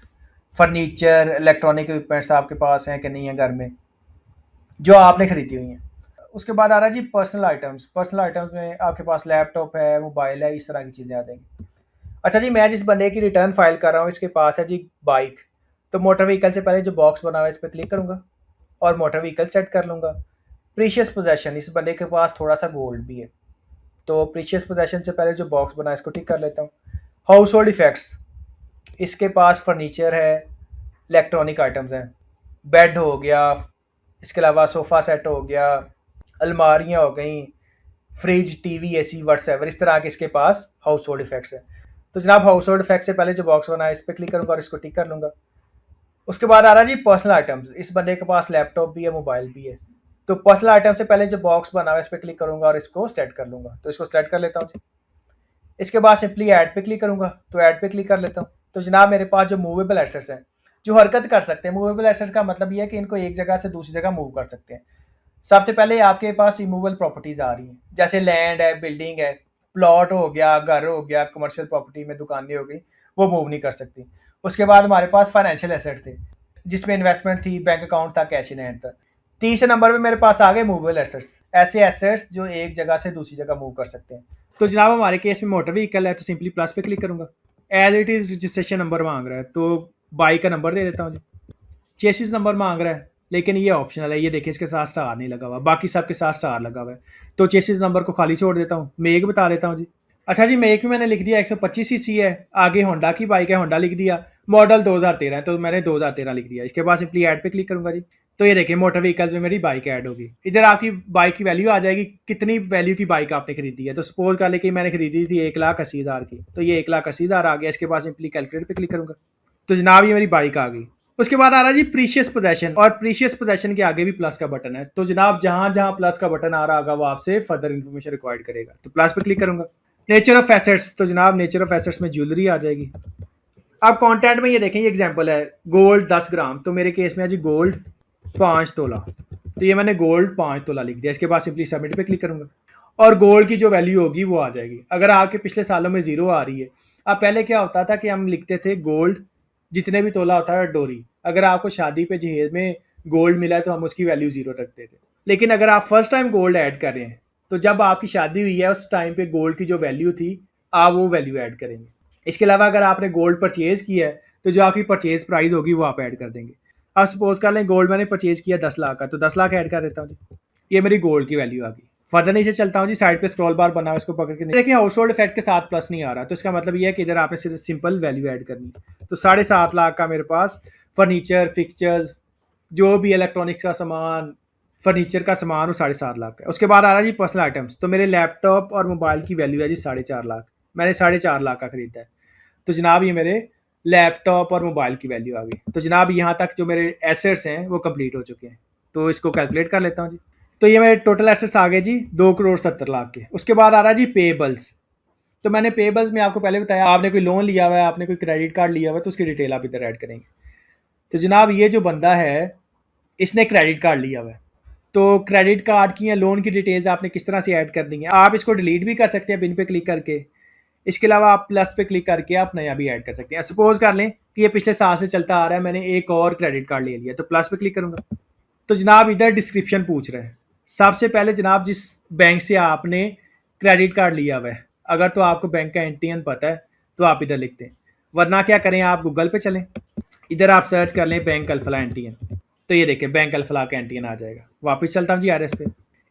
furniture electronic equipments आपके पास हैं कि नहीं है घर में, जो आपने खरीदी हुई हैं। उसके बाद आ रहा है जी पर्सनल आइटम्स। पर्सनल आइटम्स में आपके पास लैपटॉप है, मोबाइल है, इस तरह की चीज़ें आ जाएंगी। अच्छा जी, मैं जिस बंदे की रिटर्न फाइल कर रहा हूँ इसके पास है जी बाइक। तो मोटर व्हीकल से पहले जो बॉक्स बना हुआ है इस पर क्लिक करूँगा और मोटर व्हीकल सेट कर लूँगा। प्रीशियस पोजेशन, इस बंदे के पास थोड़ा सा गोल्ड भी है, तो प्रीशियस पोजेशन से पहले जो बॉक्स बना है इसको टिक कर लेता हूँ। हाउस होल्ड इफेक्ट्स, इसके पास फर्नीचर है, इलेक्ट्रॉनिक आइटम्स हैं, बेड हो गया, इसके अलावा सोफ़ा सेट हो गया, अलमारियाँ हो गई, फ्रिज टीवी एसी व्हाट्सएवर, इस तरह के इसके पास हाउस होल्ड इफेक्ट्स हैं। तो जनाब हाउस होल्ड इफेक्ट से पहले जो बॉक्स बना है इस पर क्लिक करूँगा और इसको टिक कर लूँगा। उसके बाद आ रहा है जी पर्सनल आइटम्स। इस बंदे के पास लैपटॉप भी है, मोबाइल भी है, तो पर्सनल आइटम से पहले जो बॉक्स बना हुआ है इस पर क्लिक करूँगा और इसको सेट कर लूँगा। तो इसको सेट कर लेता हूँ जी। इसके बाद सिंपली ऐड पे क्लिक करूँगा, तो ऐड पे क्लिक कर लेता हूँ। तो जनाब मेरे पास जो मूवेबल एसेट्स हैं, जो हरकत कर सकते हैं, मूवेबल एसेट्स का मतलब ये है कि इनको एक जगह से दूसरी जगह मूव कर सकते हैं। सबसे पहले आपके पास इमूवेबल प्रॉपर्टीज़ आ रही हैं, जैसे लैंड है, बिल्डिंग है, प्लॉट हो गया, घर हो गया, कमर्शियल प्रॉपर्टी में दुकानें हो गई, वो मूव नहीं कर सकती। उसके बाद हमारे पास फाइनेंशियल एसेट थे जिसमें इन्वेस्टमेंट थी, बैंक अकाउंट था, कैश इन हैंड था। तीसरे नंबर पे मेरे पास आ गए मूवेबल एसेट्स, ऐसे एसेट्स जो एक जगह से दूसरी जगह मूव कर सकते हैं। तो जनाब हमारे केस में मोटर व्हीकल है, तो सिंपली प्लस पे क्लिक करूंगा। As it is registration number मांग रहा है, तो बाइक का नंबर दे देता हूँ जी। चेसिस नंबर मांग रहा है, लेकिन ये ऑप्शनल है, ये देखिए इसके साथ स्टार नहीं लगा हुआ, बाकी सबके साथ स्टार लगा हुआ है। तो चेसिस नंबर को खाली छोड़ देता हूँ, मेक बता देता हूँ जी। अच्छा जी, मेक में मैंने लिख दिया 125cc है, आगे होंडा की बाइक है, होंडा लिख दिया, मॉडल 2013 है, तो मैंने 2013 लिख दिया। इसके बाद सिंपली ऐड पे क्लिक करूंगा जी। तो ये देखिए मोटर व्हीकल्स में मेरी बाइक ऐड होगी। इधर आपकी बाइक की वैल्यू आ जाएगी, कितनी वैल्यू की बाइक आपने खरीदी है। तो सपोज कर ले कि मैंने खरीदी थी 1,80,000 की, तो ये 1,80,000 आ गया। इसके बाद सिंपली कैलकुलेट पे क्लिक करूंगा, तो जनाब ये मेरी बाइक आ गई। उसके बाद आ रहा है जी प्रीशियस पोजेशन, और प्रीशियस पोजेशन के आगे भी प्लस का बटन है। तो जनाब जहां जहां प्लस का बटन आ रहा होगा वो आपसे फर्दर इन्फॉर्मेशन रिक्वायर्ड करेगा, तो प्लस पे क्लिक करूंगा। नेचर ऑफ एसेट्स, तो जनाब नेचर ऑफ एसेट्स में ज्वेलरी आ जाएगी। अब कंटेंट में ये देखें, ये एग्जांपल है गोल्ड 10 ग्राम, तो मेरे केस में है जी गोल्ड 5 तोला, तो ये मैंने गोल्ड 5 तोला लिख दिया। इसके बाद सिंपली सबमिट पे क्लिक करूंगा और गोल्ड की जो वैल्यू होगी वो आ जाएगी। अगर आपके पिछले सालों में जीरो आ रही है, अब पहले क्या होता था कि हम लिखते थे गोल्ड जितने भी तोला होता है डोरी, अगर आपको शादी पे जहेज में गोल्ड मिला है तो हम उसकी वैल्यू जीरो रखते थे। लेकिन अगर आप फर्स्ट टाइम गोल्ड ऐड कर रहे हैं तो जब आपकी शादी हुई है उस टाइम पे गोल्ड की जो वैल्यू थी आप वो वैल्यू ऐड करेंगे। इसके अलावा अगर आपने गोल्ड परचेज किया है तो जो आपकी परचेज प्राइस होगी वो आप ऐड कर देंगे। अब सपोज कर लें गोल्ड मैंने परचेज किया 10 लाख का, तो 10 लाख ऐड कर देता हूँ जी, ये मेरी गोल्ड की वैल्यू आ गई। फर्दर नीचे चलता हूँ जी, साइड पे स्क्रॉल बार बना है उसको पकड़ के देखिए हाउस होल्ड इफेक्ट के साथ प्लस नहीं आ रहा, तो इसका मतलब ये है कि इधर आपने सिर्फ सिंपल वैल्यू ऐड करनी है। तो 7.5 लाख का मेरे पास फर्नीचर फिक्सचर्स जो भी इलेक्ट्रॉनिक्स का सामान फर्नीचर का सामान वो 7.5 लाख का। उसके बाद आ रहा है जी पर्सनल आइटम्स, तो मेरे लैपटॉप और मोबाइल की वैल्यू है जी 4.5 लाख, मैंने 4.5 लाख का खरीदा है। तो जनाब ये मेरे लैपटॉप और मोबाइल की वैल्यू आ गई। तो जनाब यहाँ तक जो मेरे एसेट्स हैं वो कंप्लीट हो चुके हैं। तो इसको कैलकुलेट कर लेता हूँ जी। तो ये मेरे टोटल एसेट्स आ गए जी 2,70,00,000 के। उसके बाद आ रहा है जी पेबल्स, तो मैंने पेबल्स में आपको पहले बताया आपने कोई लोन लिया हुआ है, आपने कोई क्रेडिट कार्ड लिया हुआ है, तो उसकी डिटेल आप इधर ऐड करेंगे। तो जनाब ये जो बंदा है इसने क्रेडिट कार्ड लिया हुआ है, तो क्रेडिट कार्ड की या लोन की डिटेल्स आपने किस तरह से ऐड करनी है। आप इसको डिलीट भी कर सकते हैं पिन पे क्लिक करके, इसके अलावा आप प्लस पे क्लिक करके आप नया भी ऐड कर सकते हैं। सपोज कर लें कि ये पिछले साल से चलता आ रहा है, मैंने एक और क्रेडिट कार्ड ले लिया, तो प्लस पे क्लिक करूंगा। तो जनाब इधर डिस्क्रिप्शन पूछ रहे हैं। सबसे पहले जनाब जिस बैंक से आपने क्रेडिट कार्ड लिया हुआ है, अगर तो आपको बैंक का एनटीएन पता है तो आप इधर लिखते हैं, वरना क्या करें आप गूगल पे चलें, इधर आप सर्च कर लें बैंक अल्फला एनटीएन, तो ये देखें बैंक अल्फला का एनटीएन आ जाएगा। वापस चलता हूँ जी आरएस पे,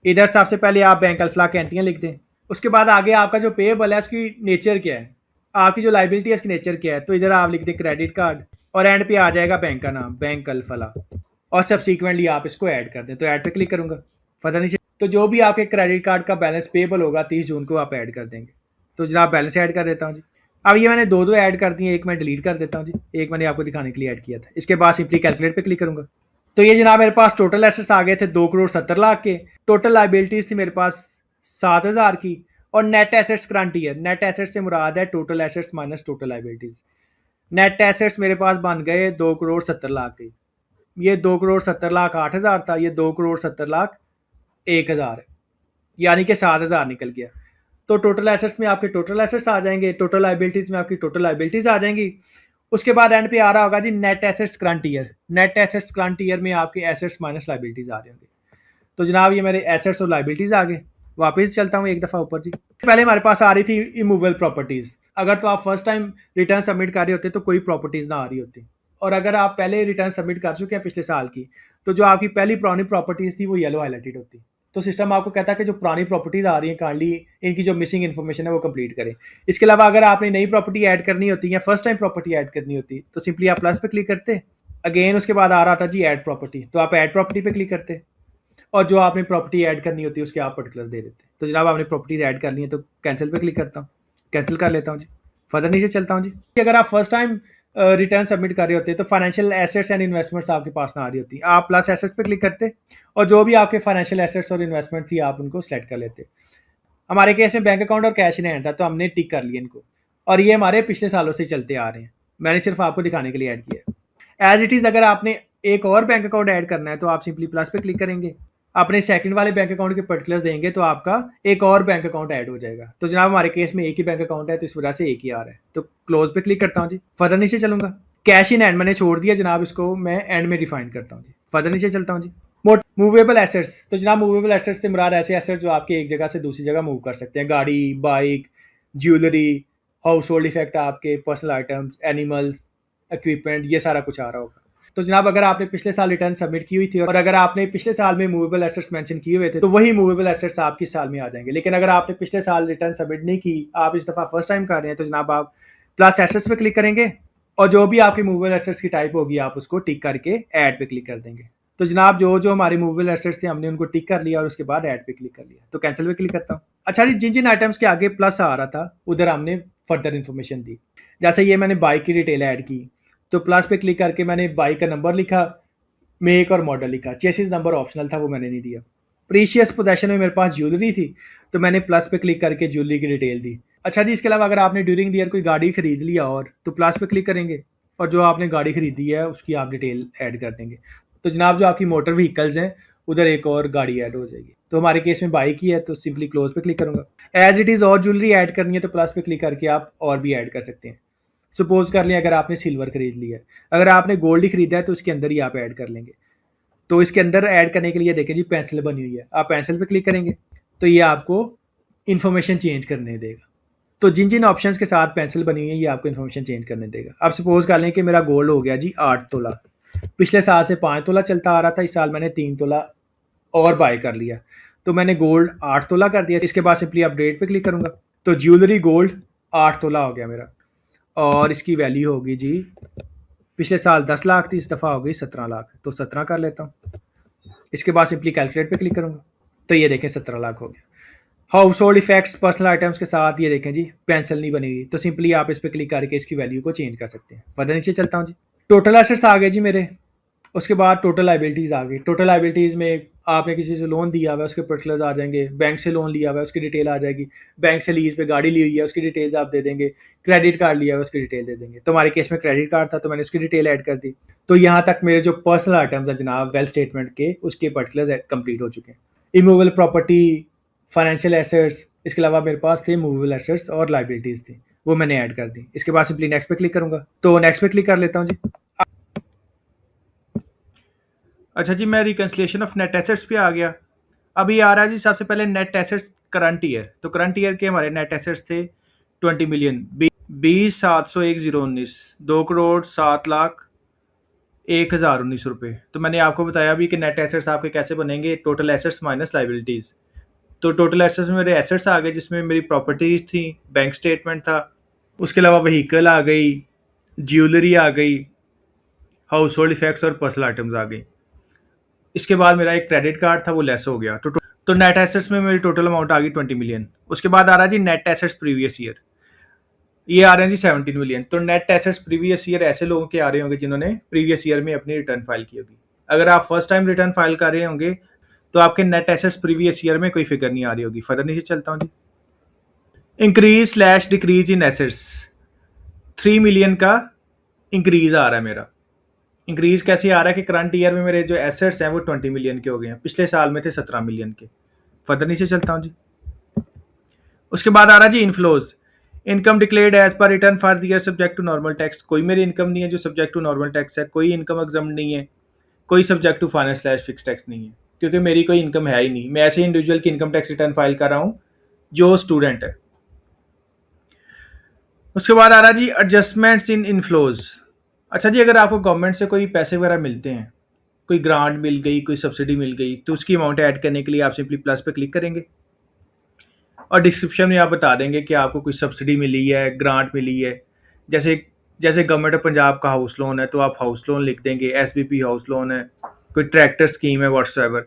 इधर सबसे पहले आप बैंक अल्फला का एनटीएन लिख दें। उसके बाद आगे आपका जो पेएबल है उसकी नेचर क्या है, आपकी जो लाइबिलिटी है उसकी नेचर क्या है, तो इधर आप लिख दें क्रेडिट कार्ड और एंड पे आ जाएगा बैंक का नाम बैंक अल्फला, और सब्सिक्वेंटली आप इसको ऐड कर दें। तो ऐड पे क्लिक करूंगा, पता नहीं तो जो भी आपके क्रेडिट कार्ड का बैलेंस पेएबल होगा 30 जून को आप ऐड कर देंगे। तो जनाब बैलेंस ऐड कर देता हूँ जी। अब ये मैंने दो ऐड कर दिए, एक मैं डिलीट कर देता हूँ जी, एक मैंने आपको दिखाने के लिए ऐड किया था। इसके बाद सिंपली कैलकुलेट पे क्लिक करूंगा। तो ये जनाब मेरे पास टोटल एसेट्स आ गए थे 2,70,00,000 के। टोटल लाइबिलिटीज थी मेरे पास 7,000 की, और net assets current year, net assets से मुराद है total assets minus total liabilities. Net assets मेरे पास बन गए 2,70,00,000 के। ये 2,70,00,000 8,000 था, ये 2,70,00,000 1,000 है, यानी कि 7,000 निकल गया। तो टोटल एसेट्स में आपके टोटल एसेट्स आ जाएंगे, टोटल लाइबिलिटीज में आपकी टोटल लाइबिलिटीज आ जाएंगी। उसके बाद एंड पे आ रहा होगा जी net assets current year, net assets current year में आपके एसेट्स माइनस लाइबिलिटीज आ रहे होंगे। तो जनाब ये मेरे एसेट्स और लाइबिलिटीज आ गए। वापस चलता हूँ एक दफ़ा ऊपर जी, पहले हमारे पास आ रही थी इमूवेबल प्रॉपर्टीज़। अगर तो आप फर्स्ट टाइम रिटर्न सबमिट कर रहे होते तो कोई प्रॉपर्टीज़ ना आ रही होती, और अगर आप पहले रिटर्न सबमिट कर चुके हैं पिछले साल की, तो जो आपकी पहली पुरानी प्रॉपर्टीज़ थी वो येलो हाईलाइटेड होती। तो सिस्टम आपको कहता है कि जो पुरानी प्रॉपर्टीज़ आ रही हैं काइंडली इनकी जो मिसिंग इन्फॉर्मेशन है वो कंप्लीट करें। इसके अलावा अगर आपने नई प्रॉपर्टी ऐड करनी होती या फर्स्ट टाइम प्रॉपर्टी ऐड करनी होती तो सिंपली आप प्लस पे क्लिक करते। अगेन उसके बाद आ रहा था जी ऐड प्रॉपर्टी, तो आप ऐड प्रॉपर्टी पे क्लिक करते और जो आपने प्रॉपर्टी ऐड करनी होती है उसके आप पर्टिकुलर्स दे देते। तो जनाब आपने प्रॉपर्टीज ऐड करनी है तो कैंसिल पे क्लिक करता हूँ, कैंसिल कर लेता हूँ जी। फर्दर नीचे चलता हूँ जी। अगर आप फर्स्ट टाइम रिटर्न सबमिट कर रहे होते तो फाइनेंशियल एसेट्स एंड इन्वेस्टमेंट्स आपके पास ना आ रही होती, आप प्लस एसेट्स पे क्लिक करते और जो भी आपके फाइनेंशियल एसेट्स और इन्वेस्टमेंट थी आप उनको सेलेक्ट कर लेते। हमारे केस में बैंक अकाउंट और कैश इन हैंड था तो हमने टिक कर लिया इनको, और ये हमारे पिछले सालों से चलते आ रहे हैं, मैंने सिर्फ आपको दिखाने के लिए ऐड किया। एज इट इज़ अगर आपने एक और बैंक अकाउंट ऐड करना है तो आप सिंपली प्लस पे क्लिक करेंगे, अपने सेकंड वाले बैंक अकाउंट के पर्टिकुलर्स देंगे तो आपका एक और बैंक अकाउंट ऐड हो जाएगा। तो जनाब हमारे केस में एक ही बैंक अकाउंट है तो इस वजह से एक ही आ रहा है। तो क्लोज पे क्लिक करता हूँ जी, फर्दर नीचे चलूंगा। कैश इन हैंड मैंने छोड़ दिया जनाब, इसको मैं एंड में डिफाइन करता हूँ जी। फर्दर नीचे चलता हूँ जी। मूवेबल एसेट्स, तो जनाब मूवेबल एसेट्स से मुराद ऐसे एसेट्स जो आपके एक जगह से दूसरी जगह मूव कर सकते हैं, गाड़ी, bike, jewellery, house hold effect, आपके पर्सनल आइटम्स, एनिमल्स, इक्विपमेंट, ये सारा कुछ आ रहा होगा। तो जनाब अगर आपने पिछले साल रिटर्न सबमिट की हुई थी और अगर आपने पिछले साल में मूवेबल एसेट्स मेंशन किए हुए थे तो वही मूवेबल एसेट्स आपके साल में आ जाएंगे। लेकिन अगर आपने पिछले साल रिटर्न सबमिट नहीं की, आप इस दफ़ा फर्स्ट टाइम कर रहे हैं, तो जनाब आप प्लस एसेट्स पे क्लिक करेंगे और जो भी आपकी मूवेबल एसेट्स की टाइप होगी आप उसको टिक करके ऐड पे क्लिक कर देंगे। तो जनाब जो जो हमारे मूवेबल एसेट्स थे हमने उनको टिक कर लिया और उसके बाद ऐड पे क्लिक कर लिया। तो कैंसिल पे क्लिक करता हूँ। अच्छा जी, जिन जिन आइटम्स के आगे प्लस आ रहा था उधर हमने फर्दर इन्फॉर्मेशन दी। जैसे ये मैंने बाइक की डिटेल ऐड की, तो प्लस पे क्लिक करके मैंने बाइक का नंबर लिखा, मेक और मॉडल लिखा, चेसिस नंबर ऑप्शनल था, वो मैंने नहीं दिया। प्रीशियस पोजेशन में मेरे पास ज्वेलरी थी, तो मैंने प्लस पे क्लिक करके ज्वेलरी की डिटेल दी। अच्छा जी, इसके अलावा अगर आपने ड्यूरिंग द ईयर कोई गाड़ी खरीद लिया और तो प्लस पे क्लिक करेंगे और जो आपने गाड़ी खरीदी है उसकी आप डिटेल ऐड कर देंगे। तो जनाब जो आपकी मोटर व्हीकल्स हैं उधर एक और गाड़ी ऐड हो जाएगी। तो हमारे केस में बाइक ही है, तो सिंपली क्लोज पे क्लिक करूंगा। एज इट इज़ और ज्वेलरी ऐड करनी है तो प्लस पे क्लिक करके आप और भी ऐड कर सकते हैं। सपोज कर लें अगर आपने सिल्वर खरीद लिया है, अगर आपने गोल्ड ही खरीदा है तो उसके अंदर ही आप ऐड कर लेंगे। तो इसके अंदर ऐड करने के लिए देखें जी पेंसिल बनी हुई है, आप पेंसिल पे क्लिक करेंगे तो ये आपको इन्फॉर्मेशन चेंज करने देगा। तो जिन जिन ऑप्शंस के साथ पेंसिल बनी हुई है ये आपको इन्फॉर्मेशन चेंज करने देगा। अब सपोज कर लें कि मेरा गोल्ड हो गया जी 8 तोला, पिछले साल से 5 तोला चलता आ रहा था, इस साल मैंने 3 तोला और बाय कर लिया, तो मैंने गोल्ड 8 तोला कर दिया। इसके बाद सिंपली अपडेट पे क्लिक करूंगा तो ज्वेलरी गोल्ड 8 तोला हो गया मेरा, और इसकी वैल्यू होगी जी, पिछले साल 10 लाख थी, इस दफ़ा हो गई 17 लाख, तो 17 कर लेता हूँ। इसके बाद सिंपली कैलकुलेट पे क्लिक करूंगा तो ये देखें 17 लाख हो गया। House hold effects personal items के साथ ये देखें जी पेंसिल नहीं बनी हुई, तो सिंपली आप इस पर क्लिक करके इसकी वैल्यू को चेंज कर सकते हैं। फर्दर नीचे चलता हूँ जी, टोटल एसेट्स आ गए जी मेरे। उसके बाद टोटल लाइबिलिटीज़ आ गई। टोटल लाइबिलिटीज़ में आपने किसी से लोन दिया हुआ है उसके पर्टिकुलर्स आ जाएंगे, बैंक से लोन लिया हुआ है उसकी डिटेल आ जाएगी, बैंक से लीज पे गाड़ी ली हुई है उसकी डिटेल्स आप दे देंगे, क्रेडिट कार्ड लिया हुआ है उसकी डिटेल दे देंगे। तो हमारे केस में क्रेडिट कार्ड था तो मैंने उसकी डिटेल ऐड कर दी। तो यहाँ तक मेरे जो पर्सनल आइटम्स हैं जनाब वेल्थ स्टेटमेंट के, उसके पर्टिकुलर्स कंप्लीट हो चुके हैं। इमूवेबल प्रॉपर्टी, फाइनेंशियल एसेट्स, इसके अलावा मेरे पास थे मूवेबल एसेट्स और लाइबिलिटीज़ थी, वो मैंने ऐड कर दी। इसके बाद सिंपली नेक्स्ट पे क्लिक करूंगा तो नेक्स्ट पे क्लिक कर लेता हूँ जी। अच्छा जी, मैं रिकन्सिलिएशन ऑफ नेट एसेट्स पे आ गया। अभी आ रहा है जी सबसे पहले नेट एसेट्स करंट ईयर। तो करंट ईयर के हमारे नेट एसेट्स थे 20 मिलियन, 20,701,019, 2,07,01,019 रुपये। तो मैंने आपको बताया भी कि नेट एसेट्स आपके कैसे बनेंगे, टोटल एसेट्स माइनस लाइबिलिटीज़। तो टोटल एसेट्स में मेरे एसेट्स आ गए जिसमें मेरी प्रॉपर्टीज थी, बैंक स्टेटमेंट था, उसके अलावा व्हीकल आ गई, ज्वेलरी आ गई, हाउस होल्ड इफेक्ट्स और पर्सनल आइटम्स आ गई। इसके बाद मेरा एक क्रेडिट कार्ड था वो लेस हो गया। तो नेट एसेट्स में मेरी टोटल अमाउंट आ गई 20 मिलियन। उसके बाद आ रहा है जी नेट एसेट्स प्रीवियस ईयर, ये आ रहे हैं जी 17 मिलियन। तो नेट एसेट्स प्रीवियस ईयर ऐसे लोगों के आ रहे होंगे जिन्होंने प्रीवियस ईयर में अपनी रिटर्न फाइल की होगी। अगर आप फर्स्ट टाइम रिटर्न फाइल कर रहे होंगे तो आपके नेट एसेट्स प्रीवियस ईयर में कोई फिगर नहीं आ रही होगी। फर्दर नीचे चलता हूँ जी, increase slash decrease in assets, 3 million का इंक्रीज आ रहा है मेरा। इंक्रीज कैसे आ रहा है कि करंट ईयर में मेरे जो एसेट्स हैं वो 20 मिलियन के हो गए हैं, पिछले साल में थे 17 मिलियन के। फर्दर नीचे चलता हूँ जी, उसके बाद आ रहा है जी inflows, income declared as per return for the year subject to normal tax. कोई मेरी इनकम नहीं है जो सब्जेक्ट टू नॉर्मल टैक्स है, कोई इनकम एग्जाम नहीं है, कोई subject to finance slash fix tax नहीं है, क्योंकि मेरी कोई इनकम है ही नहीं। मैं ऐसे इंडिविजुअल की इनकम टैक्स रिटर्न फाइल कर रहा हूँ जो स्टूडेंट है। उसके बाद आ रहा जी एडजस्टमेंट्स इन इनफ्लोज। अच्छा जी, अगर आपको गवर्नमेंट से कोई पैसे वगैरह मिलते हैं, कोई ग्रांट मिल गई, कोई सब्सिडी मिल गई, तो उसकी अमाउंट ऐड करने के लिए आप सिंपली प्लस पे क्लिक करेंगे और डिस्क्रिप्शन में आप बता देंगे कि आपको कोई सब्सिडी मिली है, ग्रांट मिली है। जैसे जैसे गवर्नमेंट ऑफ पंजाब का हाउस लोन है तो आप हाउस लोन लिख देंगे, एसबीपी हाउस लोन है, कोई ट्रैक्टर स्कीम है, व्हाट्सएवर।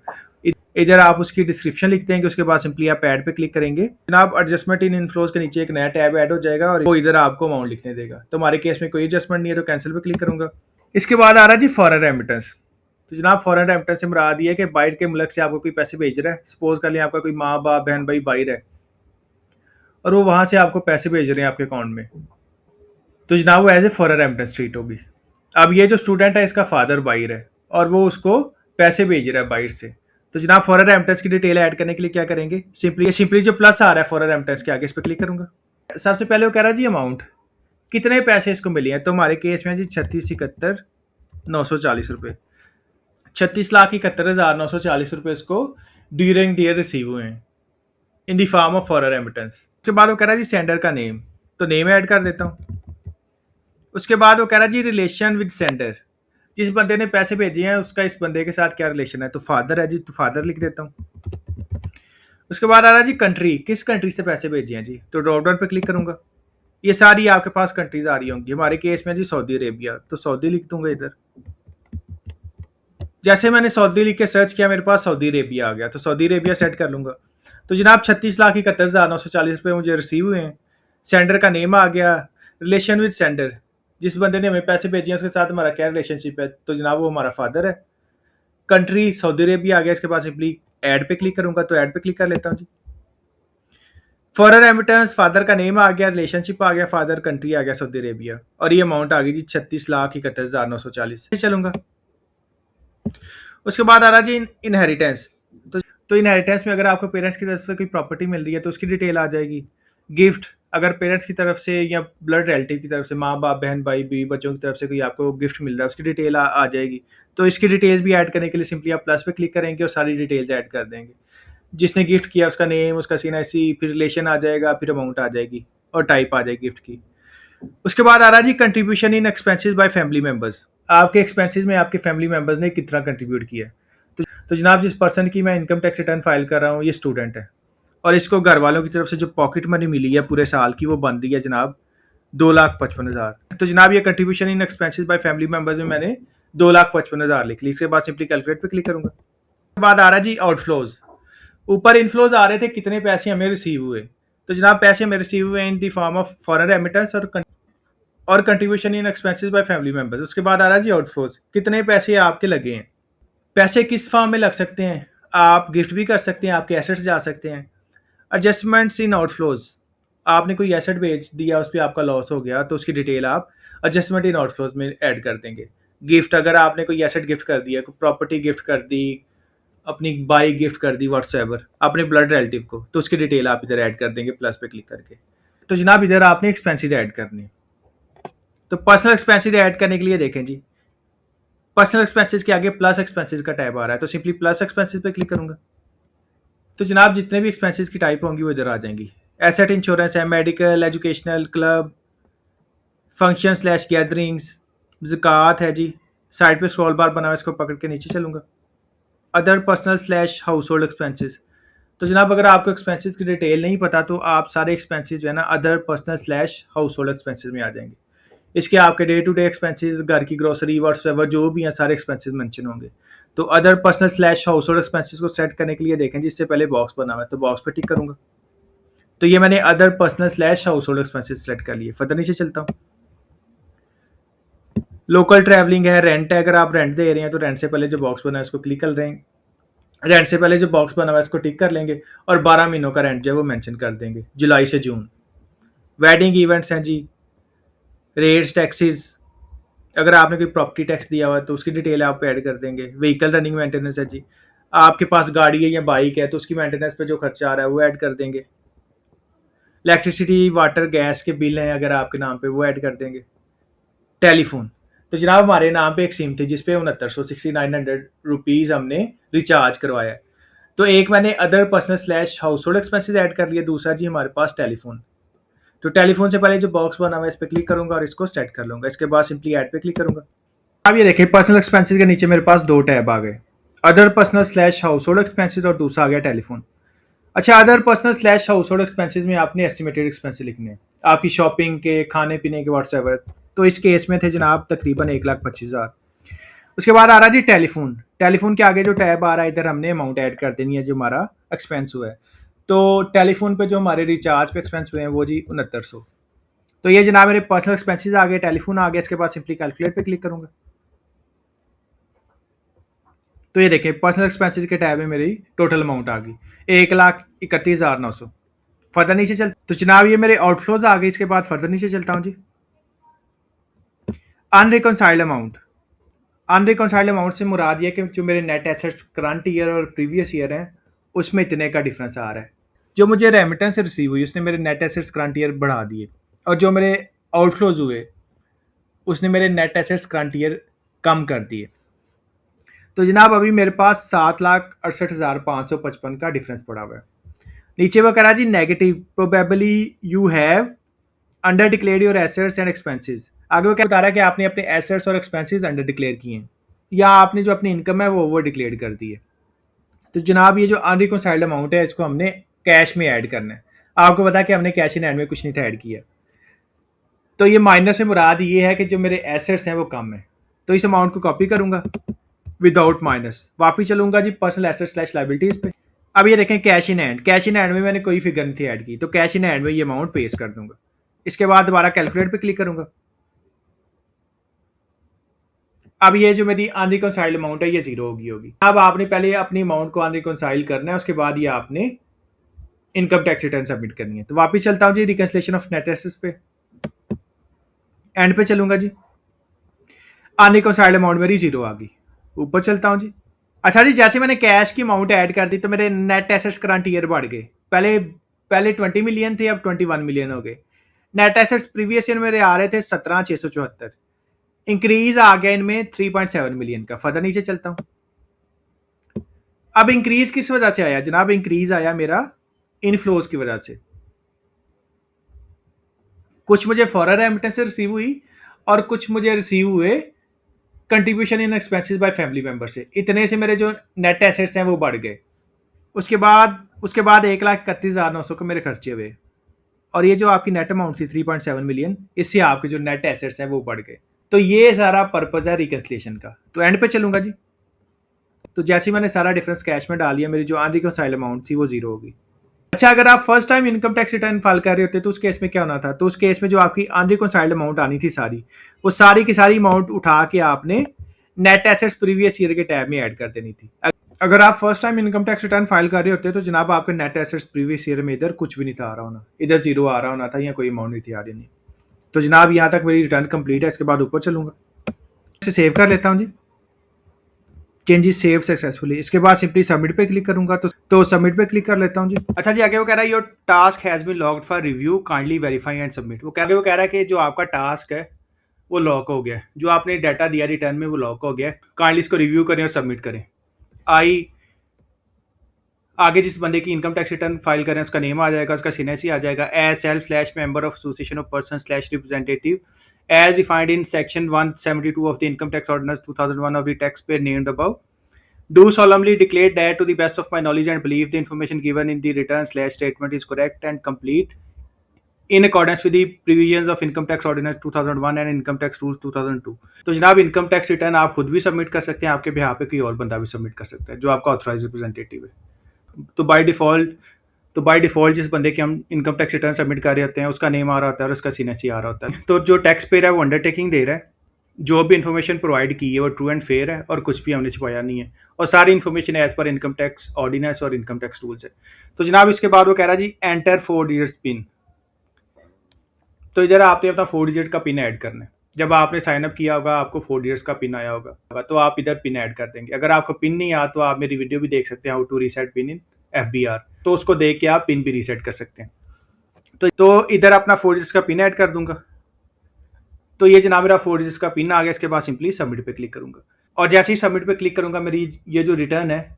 इधर आप उसकी डिस्क्रिप्शन लिख देंगे, उसके बाद सिंपली आप ऐड पे क्लिक करेंगे। जनाब एडजस्टमेंट इन इनफ्लोज के नीचे एक नया टैब ऐड हो जाएगा और वो इधर आपको अमाउंट लिखने देगा। तो हमारे केस में कोई एडजस्टमेंट नहीं है तो कैंसिल पे क्लिक करूंगा। इसके बाद आ रहा है जी फॉरेन रेमिटेंस। तो जनाब फॉरेन रेमिटेंस से मुराद ये है कि बाहर के मुल्क से आपको कोई पैसे भेज रहा है। सपोज कर लें आपका कोई माँ बाप बहन भाई बाहर है और वो वहाँ से आपको पैसे भेज रहे हैं आपके अकाउंट में, तो जनाब वो as a foreign remittance treat होगी। अब ये जो स्टूडेंट है इसका फादर बाहर है और वो उसको पैसे भेज रहा है बाहर से, तो जनाब फॉरेन रेमिटेंस की डिटेल ऐड करने के लिए क्या करेंगे, सिंपली जो प्लस आ रहा है फॉरेन रेमिटेंस के आगे, इस पर क्लिक करूंगा। सबसे पहले वो कह रहा है जी अमाउंट, कितने पैसे इसको मिले हैं। तो हमारे केस में जी 36,71,940 रुपये, 36,71,940 रुपये इसको ड्यूरिंग द ईयर रिसीव हुए हैं in the form of foreign remittance. उसके बाद वो कह रहा है जी सेंडर का नेम, तो नेम ऐड कर देता हूँ। उसके बाद वो कह रहा है जी रिलेशन विद सेंडर, जिस बंदे ने पैसे भेजे हैं उसका इस बंदे के साथ क्या रिलेशन है, तो फादर है जी, तो फादर लिख देता हूँ। उसके बाद आ रहा है जी कंट्री, किस कंट्री से पैसे भेजे हैं जी, तो ड्रॉप डाउन पे क्लिक करूंगा। ये सारी आपके पास कंट्रीज आ रही होंगी। हमारे केस में जी सऊदी अरेबिया, तो सऊदी लिख दूंगा इधर। जैसे मैंने सऊदी लिख के सर्च किया मेरे पास सऊदी अरेबिया आ गया, तो सऊदी अरेबिया सेट कर लूंगा। तो जनाब 36,71,940 रुपये मुझे रिसीव हुए हैं। सेंडर का नेम आ गया, रिलेशन विद सेंडर जिस बंदे ने हमें पैसे भेजे हैं उसके साथ हमारा क्या रिलेशनशिप है, तो जनाब वो हमारा फादर है। कंट्री सऊदी अरेबिया आ गया, इसके बाद सिंपली ऐड पे क्लिक करूंगा, तो ऐड पे क्लिक कर लेता हूँ जी। फॉरेन रेमिटेंस, फादर का नेम आ गया, रिलेशनशिप आ गया, फादर, कंट्री आ गया सऊदी अरेबिया, और ये अमाउंट आ गई जी 36,71,940 चलूंगा। उसके बाद आ रहा जी इनहेरिटेंस। तो इनहेरिटेंस में अगर आपको पेरेंट्स की तरफ से कोई प्रॉपर्टी मिल रही है तो उसकी डिटेल आ जाएगी। गिफ्ट, अगर पेरेंट्स की तरफ से या ब्लड रिलेटिव की तरफ से, माँ बाप, बहन भाई, बीवी बच्चों की तरफ से कोई आपको गिफ्ट मिल रहा है, उसकी डिटेल आ जाएगी। तो इसकी डिटेल्स भी ऐड करने के लिए सिंपली आप प्लस पे क्लिक करेंगे और सारी डिटेल्स ऐड कर देंगे। जिसने गिफ्ट किया उसका नेम, उसका सीएनआईसी, फिर रिलेशन आ जाएगा, फिर अमाउंट आ जाएगी और टाइप आ जाएगी गिफ्ट की। उसके बाद आ रहा जी contribution in expenses by family members. आपके एक्सपेंसेस में आपके फैमिली मेंबर्स ने कितना कंट्रीब्यूट किया है। तो जनाब जिस पर्सन की मैं इनकम टैक्स रिटर्न फाइल कर रहा हूँ ये स्टूडेंट है, और इसको घर वालों की तरफ से जो पॉकेट मनी मिली है पूरे साल की वो बन रही है जनाब 2,55,000। तो जनाब ये contribution in expenses by family members में मैंने 2,55,000 लिख ली। इसके बाद सिंपली कैलकुलेट पे क्लिक करूंगा। उसके बाद आ रहा जी आउटफ्लोज। ऊपर इनफ्लोज आ रहे थे कितने पैसे हमें रिसीव हुए, तो जनाब पैसे हमें रिसीव हुए in the form of foreign remittance और contribution in expenses by family members. उसके बाद आ रहा जी आउटफ्लोज, कितने पैसे आपके लगे हैं। पैसे किस फॉर्म में लग सकते हैं, आप गिफ्ट भी कर सकते हैं, आपके एसेट्स जा सकते हैं। एडजस्टमेंट्स इन आउटफ्लोज, आपने कोई एसेट बेच दिया, उस पर आपका लॉस हो गया तो उसकी डिटेल आप एडजस्टमेंट इन आउटफ्लोज में ऐड कर देंगे। गिफ्ट, अगर आपने कोई एसेट गिफ्ट कर दिया, कोई प्रॉपर्टी गिफ्ट कर दी, अपनी बाइक गिफ्ट कर दी व्हाट्सएवर अपने ब्लड रिलेटिव को, तो उसकी डिटेल आप इधर ऐड कर देंगे प्लस पे क्लिक करके। तो जनाब इधर आपने एक्सपेंसेस ऐड करने। तो पर्सनल एक्सपेंसेस ऐड करने के लिए देखें जी, पर्सनल एक्सपेंसेस के आगे प्लस एक्सपेंसेस का टैब आ रहा है, तो सिंपली प्लस एक्सपेंसेस पे क्लिक करूंगा। तो जनाब जितने भी एक्सपेंसेस की टाइप होंगी वो इधर आ जाएंगी। एसेट इंश्योरेंस है, medical, educational, club, function slash gatherings, ज़कात है जी। साइड पे स्क्रॉल बार बना हुआ है, इसको पकड़ के नीचे चलूंगा। Other personal slash house hold expenses. तो जनाब अगर आपको एक्सपेंसेस की डिटेल नहीं पता तो आप सारे एक्सपेंसेस जो है ना other personal slash house hold expenses में आ जाएंगे। इसके आपके डे टू डे एक्सपेंसेस, घर की ग्रोसरी, व्हाट्सएवर जो भी हैं सारे एक्सपेंसेस मेंशन होंगे। तो other personal slash house hold expenses को सेट करने के लिए देखें जिससे पहले बॉक्स बना हुआ है, तो बॉक्स पे टिक करूंगा। तो ये मैंने other personal slash house hold expenses select कर लिए। फर्दर नीचे चलता हूँ। लोकल ट्रैवलिंग है, रेंट है, अगर आप रेंट दे रहे हैं तो रेंट से पहले जो बॉक्स बना है उसको क्लिक कर रहे हैं। रेंट से पहले जो बॉक्स बना हुआ है इसको टिक कर लेंगे और 12 महीनों का रेंट जो है वो मेंशन कर देंगे, जुलाई से जून। वेडिंग इवेंट्स हैं जी, रेट्स, टैक्सेस, अगर आपने कोई प्रॉपर्टी टैक्स दिया हुआ है तो उसकी डिटेल आप ऐड कर देंगे। व्हीकल रनिंग मेंटेनेंस है जी, आपके पास गाड़ी है या बाइक है तो उसकी मेंटेनेंस पे जो खर्चा आ रहा है वो ऐड कर देंगे। इलेक्ट्रिसिटी, वाटर, गैस के बिल हैं अगर आपके नाम पे वो ऐड कर देंगे। टेलीफोन, तो जनाब हमारे नाम पे एक सिम थी जिसपे 6900 हमने रिचार्ज करवाया है। तो एक मैंने other personal slash house hold expenses add कर लिया, दूसरा जी हमारे पास टेलीफोन। तो टेलीफोन से पहले जो बॉक्स बना हुआ है इस पर क्लिक करूंगा और इसको सेट कर लूंगा। इसके बाद सिंपली ऐड पे क्लिक करूंगा। अब ये देखिए पर्सनल एक्सपेंसेस के नीचे मेरे पास दो टैब आ गए, other personal slash house hold expenses और दूसरा आ गया टेलीफोन। अच्छा, other personal slash house hold expenses में आपने एस्टिमेटेड एक्सपेंसेस लिखने हैं, आपकी शॉपिंग के, खाने पीने के, व्हाट्सएवर। तो इस केस में थे जनाब तकरीबन 1,25,000। उसके बाद आ रहा जी टेलीफोन। टेलीफोन के आगे जो टैब आ रहा है इधर हमने अमाउंट ऐड कर देनी है जो हमारा एक्सपेंस हुआ है। तो टेलीफोन पे जो हमारे रिचार्ज पे एक्सपेंस हुए हैं वो जी 6900। तो ये जनाब मेरे पर्सनल एक्सपेंसेस आ गए, टेलीफोन आ गया। इसके बाद सिंपली कैलकुलेट पे क्लिक करूंगा। तो ये देखिए पर्सनल एक्सपेंसेस के टैब में मेरी टोटल अमाउंट आ गई 1,31,900। फर्दर नीचे चल, तो जनाब ये मेरे आउटफ्लोज आ गए। इसके बाद फर्दर नीचे चलता हूँ जी। अनरिकॉन्साइल्ड अमाउंट। अनरिकॉन्साइल्ड अमाउंट से मुराद ये कि जो मेरे नेट एसेट्स करंट ईयर और प्रीवियस ईयर हैं उसमें इतने का डिफरेंस आ रहा है। जो मुझे रेमिटेंस से रिसीव हुई उसने मेरे नेट एसेट्स करंट ईयर बढ़ा दिए, और जो मेरे आउटफ्लोज हुए उसने मेरे नेट एसेट्स करंट ईयर कम कर दिए। तो जनाब अभी मेरे पास 7,68,555 का डिफरेंस पड़ा हुआ है। नीचे वो कह रहा जी negative, probably you have under declare your assets and expenses. आगे वो क्या बता रहा है कि आपने अपने एसेट्स और एक्सपेंसेस अंडर डिक्लेयर किए हैं या आपने जो अपनी इनकम है वो ओवर डिक्लेयर कर दी है। तो जनाब ये जो अनरिकॉन्साइल्ड अमाउंट है इसको हमने कैश में ऐड करना है। आपको पता है कि हमने कैश इन हैंड में कुछ नहीं था ऐड किया। तो ये माइनस से मुराद ये है कि जो मेरे एसेट्स हैं वो कम है। तो इस अमाउंट को कॉपी करूंगा विदाउट माइनस, वापिस चलूंगा जी पर्सनल एसेट स्लैश लाइबिलिटीज पे। अब ये देखें cash in hand, cash in hand में मैंने कोई फिगर नहीं थी ऐड की, तो कैश इन हैंड में ये अमाउंट पेश कर दूंगा। इसके बाद दोबारा कैलकुलेट पे क्लिक करूंगा। अब ये जो मेरी अनरिकॉन्साइल्ड अमाउंट है ये जीरो होगी। अब आपने पहले अपनी अमाउंट को अनरिकॉन्साइल करना है, उसके बाद ये आपने इनकम टैक्स रिटर्न सबमिट करनी है। तो वापस चलता हूँ जी रिकंसिलिएशन ऑफ नेट एसेट्स पे, एंड पे चलूंगा जी। अनरिकॉन्साइल्ड अमाउंट मेरी जीरो आ गई। ऊपर चलता हूँ जी। अच्छा जी, जैसे मैंने कैश की अमाउंट ऐड कर दी तो मेरे नेट एसेट्स करंट ईयर बढ़ गए। पहले पहले 20 मिलियन थे, अब 21 मिलियन हो गए। नेट एसेट्स प्रीवियस ईयर मेरे आ रहे थे 17,674, इंक्रीज आ गया इनमें 3.7 मिलियन का। फर्दर नीचे चलता हूँ। अब इंक्रीज किस वजह से आया जनाब? इंक्रीज आया मेरा इनफ्लोज की वजह से। कुछ मुझे फॉरेन रेमिटेंस से रिसीव हुई और कुछ मुझे रिसीव हुए contribution in expenses by family member से। इतने से मेरे जो नेट एसेट्स हैं वो बढ़ गए। उसके बाद 1,31,900 के मेरे खर्चे हुए, और ये जो आपकी नेट अमाउंट थी 3.7 मिलियन, इससे आपके जो नेट एसेट्स हैं वो बढ़ गए। तो ये सारा पर्पज है रिकंसिलिएशन का। तो एंड पे चलूंगा जी। तो जैसे ही मैंने सारा डिफरेंस कैश में डाल लिया, मेरी जो अनरिकंसाइल्ड अमाउंट थी वो जीरो होगी। अच्छा, अगर आप first time income tax return file कर रहे होते तो उस केस में क्या होना था? तो उस केस में जो आपकी अनरिकंसाइल्ड अमाउंट आनी थी सारी, वो सारी की सारी अमाउंट उठा के आपने नेट एसेट्स प्रीवियस ईयर के टैब में ऐड कर देनी थी। अगर आप first time income tax return file कर रहे होते तो जनाब आपके नेट एसेट्स प्रीवियस ईयर में इधर कुछ भी नहीं था आ रहा होना, इधर जीरो आ रहा होना था या कोई अमाउंट नहीं थी आ रही नहीं। तो जनाब यहाँ तक मेरी रिटर्न कंप्लीट है। इसके बाद ऊपर चलूंगा, इसे सेव कर लेता हूँ जी। Changes save successfully. इसके बाद सिंपली सबमिट पे क्लिक करूंगा। तो सबमिट पे क्लिक कर लेता हूँ जी। अच्छा जी, आगे वो कह रहा है your task has been logged for review, kindly verify and submit. वो कह रहा है कि जो आपका टास्क है वो लॉक हो गया है, जो आपने डाटा दिया रिटर्न में वो लॉक हो गया है, काइंडली इसको रिव्यू करें और सबमिट करें। आगे जिस बंदे की इनकम टैक्स रिटर्न फाइल करें उसका नेम आ जाएगा, उसका सिनेसी आ जाएगा, as self member of association of person representative as defined in section 172 of the income tax ordinance 2001 of the tax payer named above. Do solemnly declare that to the best of my knowledge and belief the information given in the return/statement is correct and complete in accordance with the provisions of Income Tax Ordinance 2001 and Income Tax Rules 2002। तो जनाब income tax return आप खुद भी submit कर सकते हैं, आपके behalf पे कोई और बंदा भी सबमिट कर सकता है जो आपका ऑथराइज रिप्रेजेंटेटिव है। तो बाय डिफ़ॉल्ट जिस बंदे के हम इनकम टैक्स रिटर्न सबमिट कर रहे होते हैं उसका नेम आ रहा होता है और उसका सीनेसी आ रहा होता है। तो जो टैक्स पेयर है वो अंडरटेकिंग दे रहा है, जो भी इन्फॉर्मेशन प्रोवाइड की है वो ट्रू एंड फेयर है और कुछ भी हमने छुपाया नहीं है, और सारी information as per income tax ordinance और इनकम टैक्स रूल्स है। तो जनाब इसके बाद वो कह रहा है जी एंटर 4 डिजिट्स पिन। तो इधर आपने अपना 4 डिजिट का पिन ऐड करना है। जब आपने साइन अप किया होगा आपको 4 डिजिट्स का पिन आया होगा, तो आप इधर पिन ऐड कर देंगे। अगर आपको पिन नहीं आया तो आप मेरी वीडियो भी देख सकते हैं, how to reset pin in FBR, तो उसको देख के आप पिन भी रीसेट कर सकते हैं। तो इधर अपना 4 डिजिट्स का पिन ऐड कर दूंगा। तो ये जनाब मेरा 4 डिजिट्स का पिन आ गया। इसके बाद सिंपली सबमिट पे क्लिक करूंगा, और जैसे ही सबमिट पे क्लिक करूंगा मेरी ये जो रिटर्न है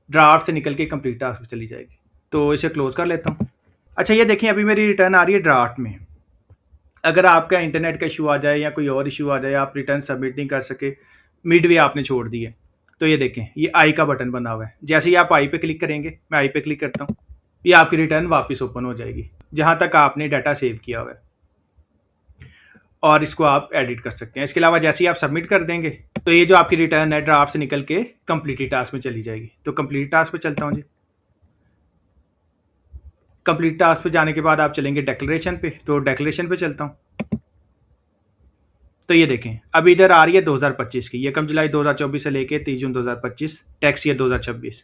ड्राफ्ट से निकल के कंप्लीट टास्क में चली जाएगी। तो इसे क्लोज कर लेता हूँ। अच्छा, ये देखें अभी मेरी रिटर्न आ रही है ड्राफ्ट में। अगर आपका इंटरनेट का इशू आ जाए या कोई और इशू आ जाए, आप रिटर्न सबमिट नहीं कर सके, मिड वे आपने छोड़ दी है, तो ये देखें ये आई का बटन बना हुआ है। जैसे ही आप आई पे क्लिक करेंगे, मैं आई पे क्लिक करता हूँ, ये आपकी रिटर्न वापस ओपन हो जाएगी जहाँ तक आपने डाटा सेव किया हुआ है, और इसको आप एडिट कर सकते हैं। इसके अलावा जैसे ही आप सबमिट कर देंगे तो ये जो आपकी रिटर्न है ड्राफ्ट से निकल के कंप्लीट टास्क में चली जाएगी। तो कंप्लीट टास्क पे चलता हूँ जी। कंप्लीट टास्क पे जाने के बाद आप चलेंगे डिक्लेरेशन पे, तो डिक्लेरेशन पे चलता हूँ। तो ये देखें अभी इधर आ रही है 2025 की, 1 जुलाई 2024 से लेके 30 जून 2025, टैक्स ईयर 2026।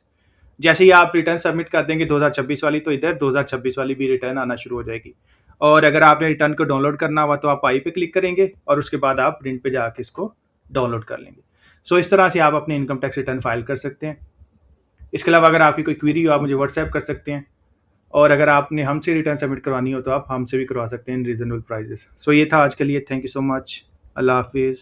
जैसे ही आप रिटर्न सबमिट कर देंगे 2026 वाली, तो इधर 2026 वाली भी रिटर्न आना शुरू हो जाएगी। और अगर आपने रिटर्न को डाउनलोड करना हुआ तो आप आई पे क्लिक करेंगे और उसके बाद आप प्रिंट पे जाके इसको डाउनलोड कर लेंगे। सो इस तरह से आप अपने इनकम टैक्स रिटर्न फाइल कर सकते हैं। इसके अलावा अगर आपकी कोई क्वेरी हो आप मुझे व्हाट्सएप कर सकते हैं, और अगर आपने हमसे रिटर्न सबमिट करवानी हो तो आप हमसे भी करवा सकते हैं इन रीजनेबल प्राइजेस। सो ये था आज के लिए। Thank you so much. अल्लाह हाफिज़।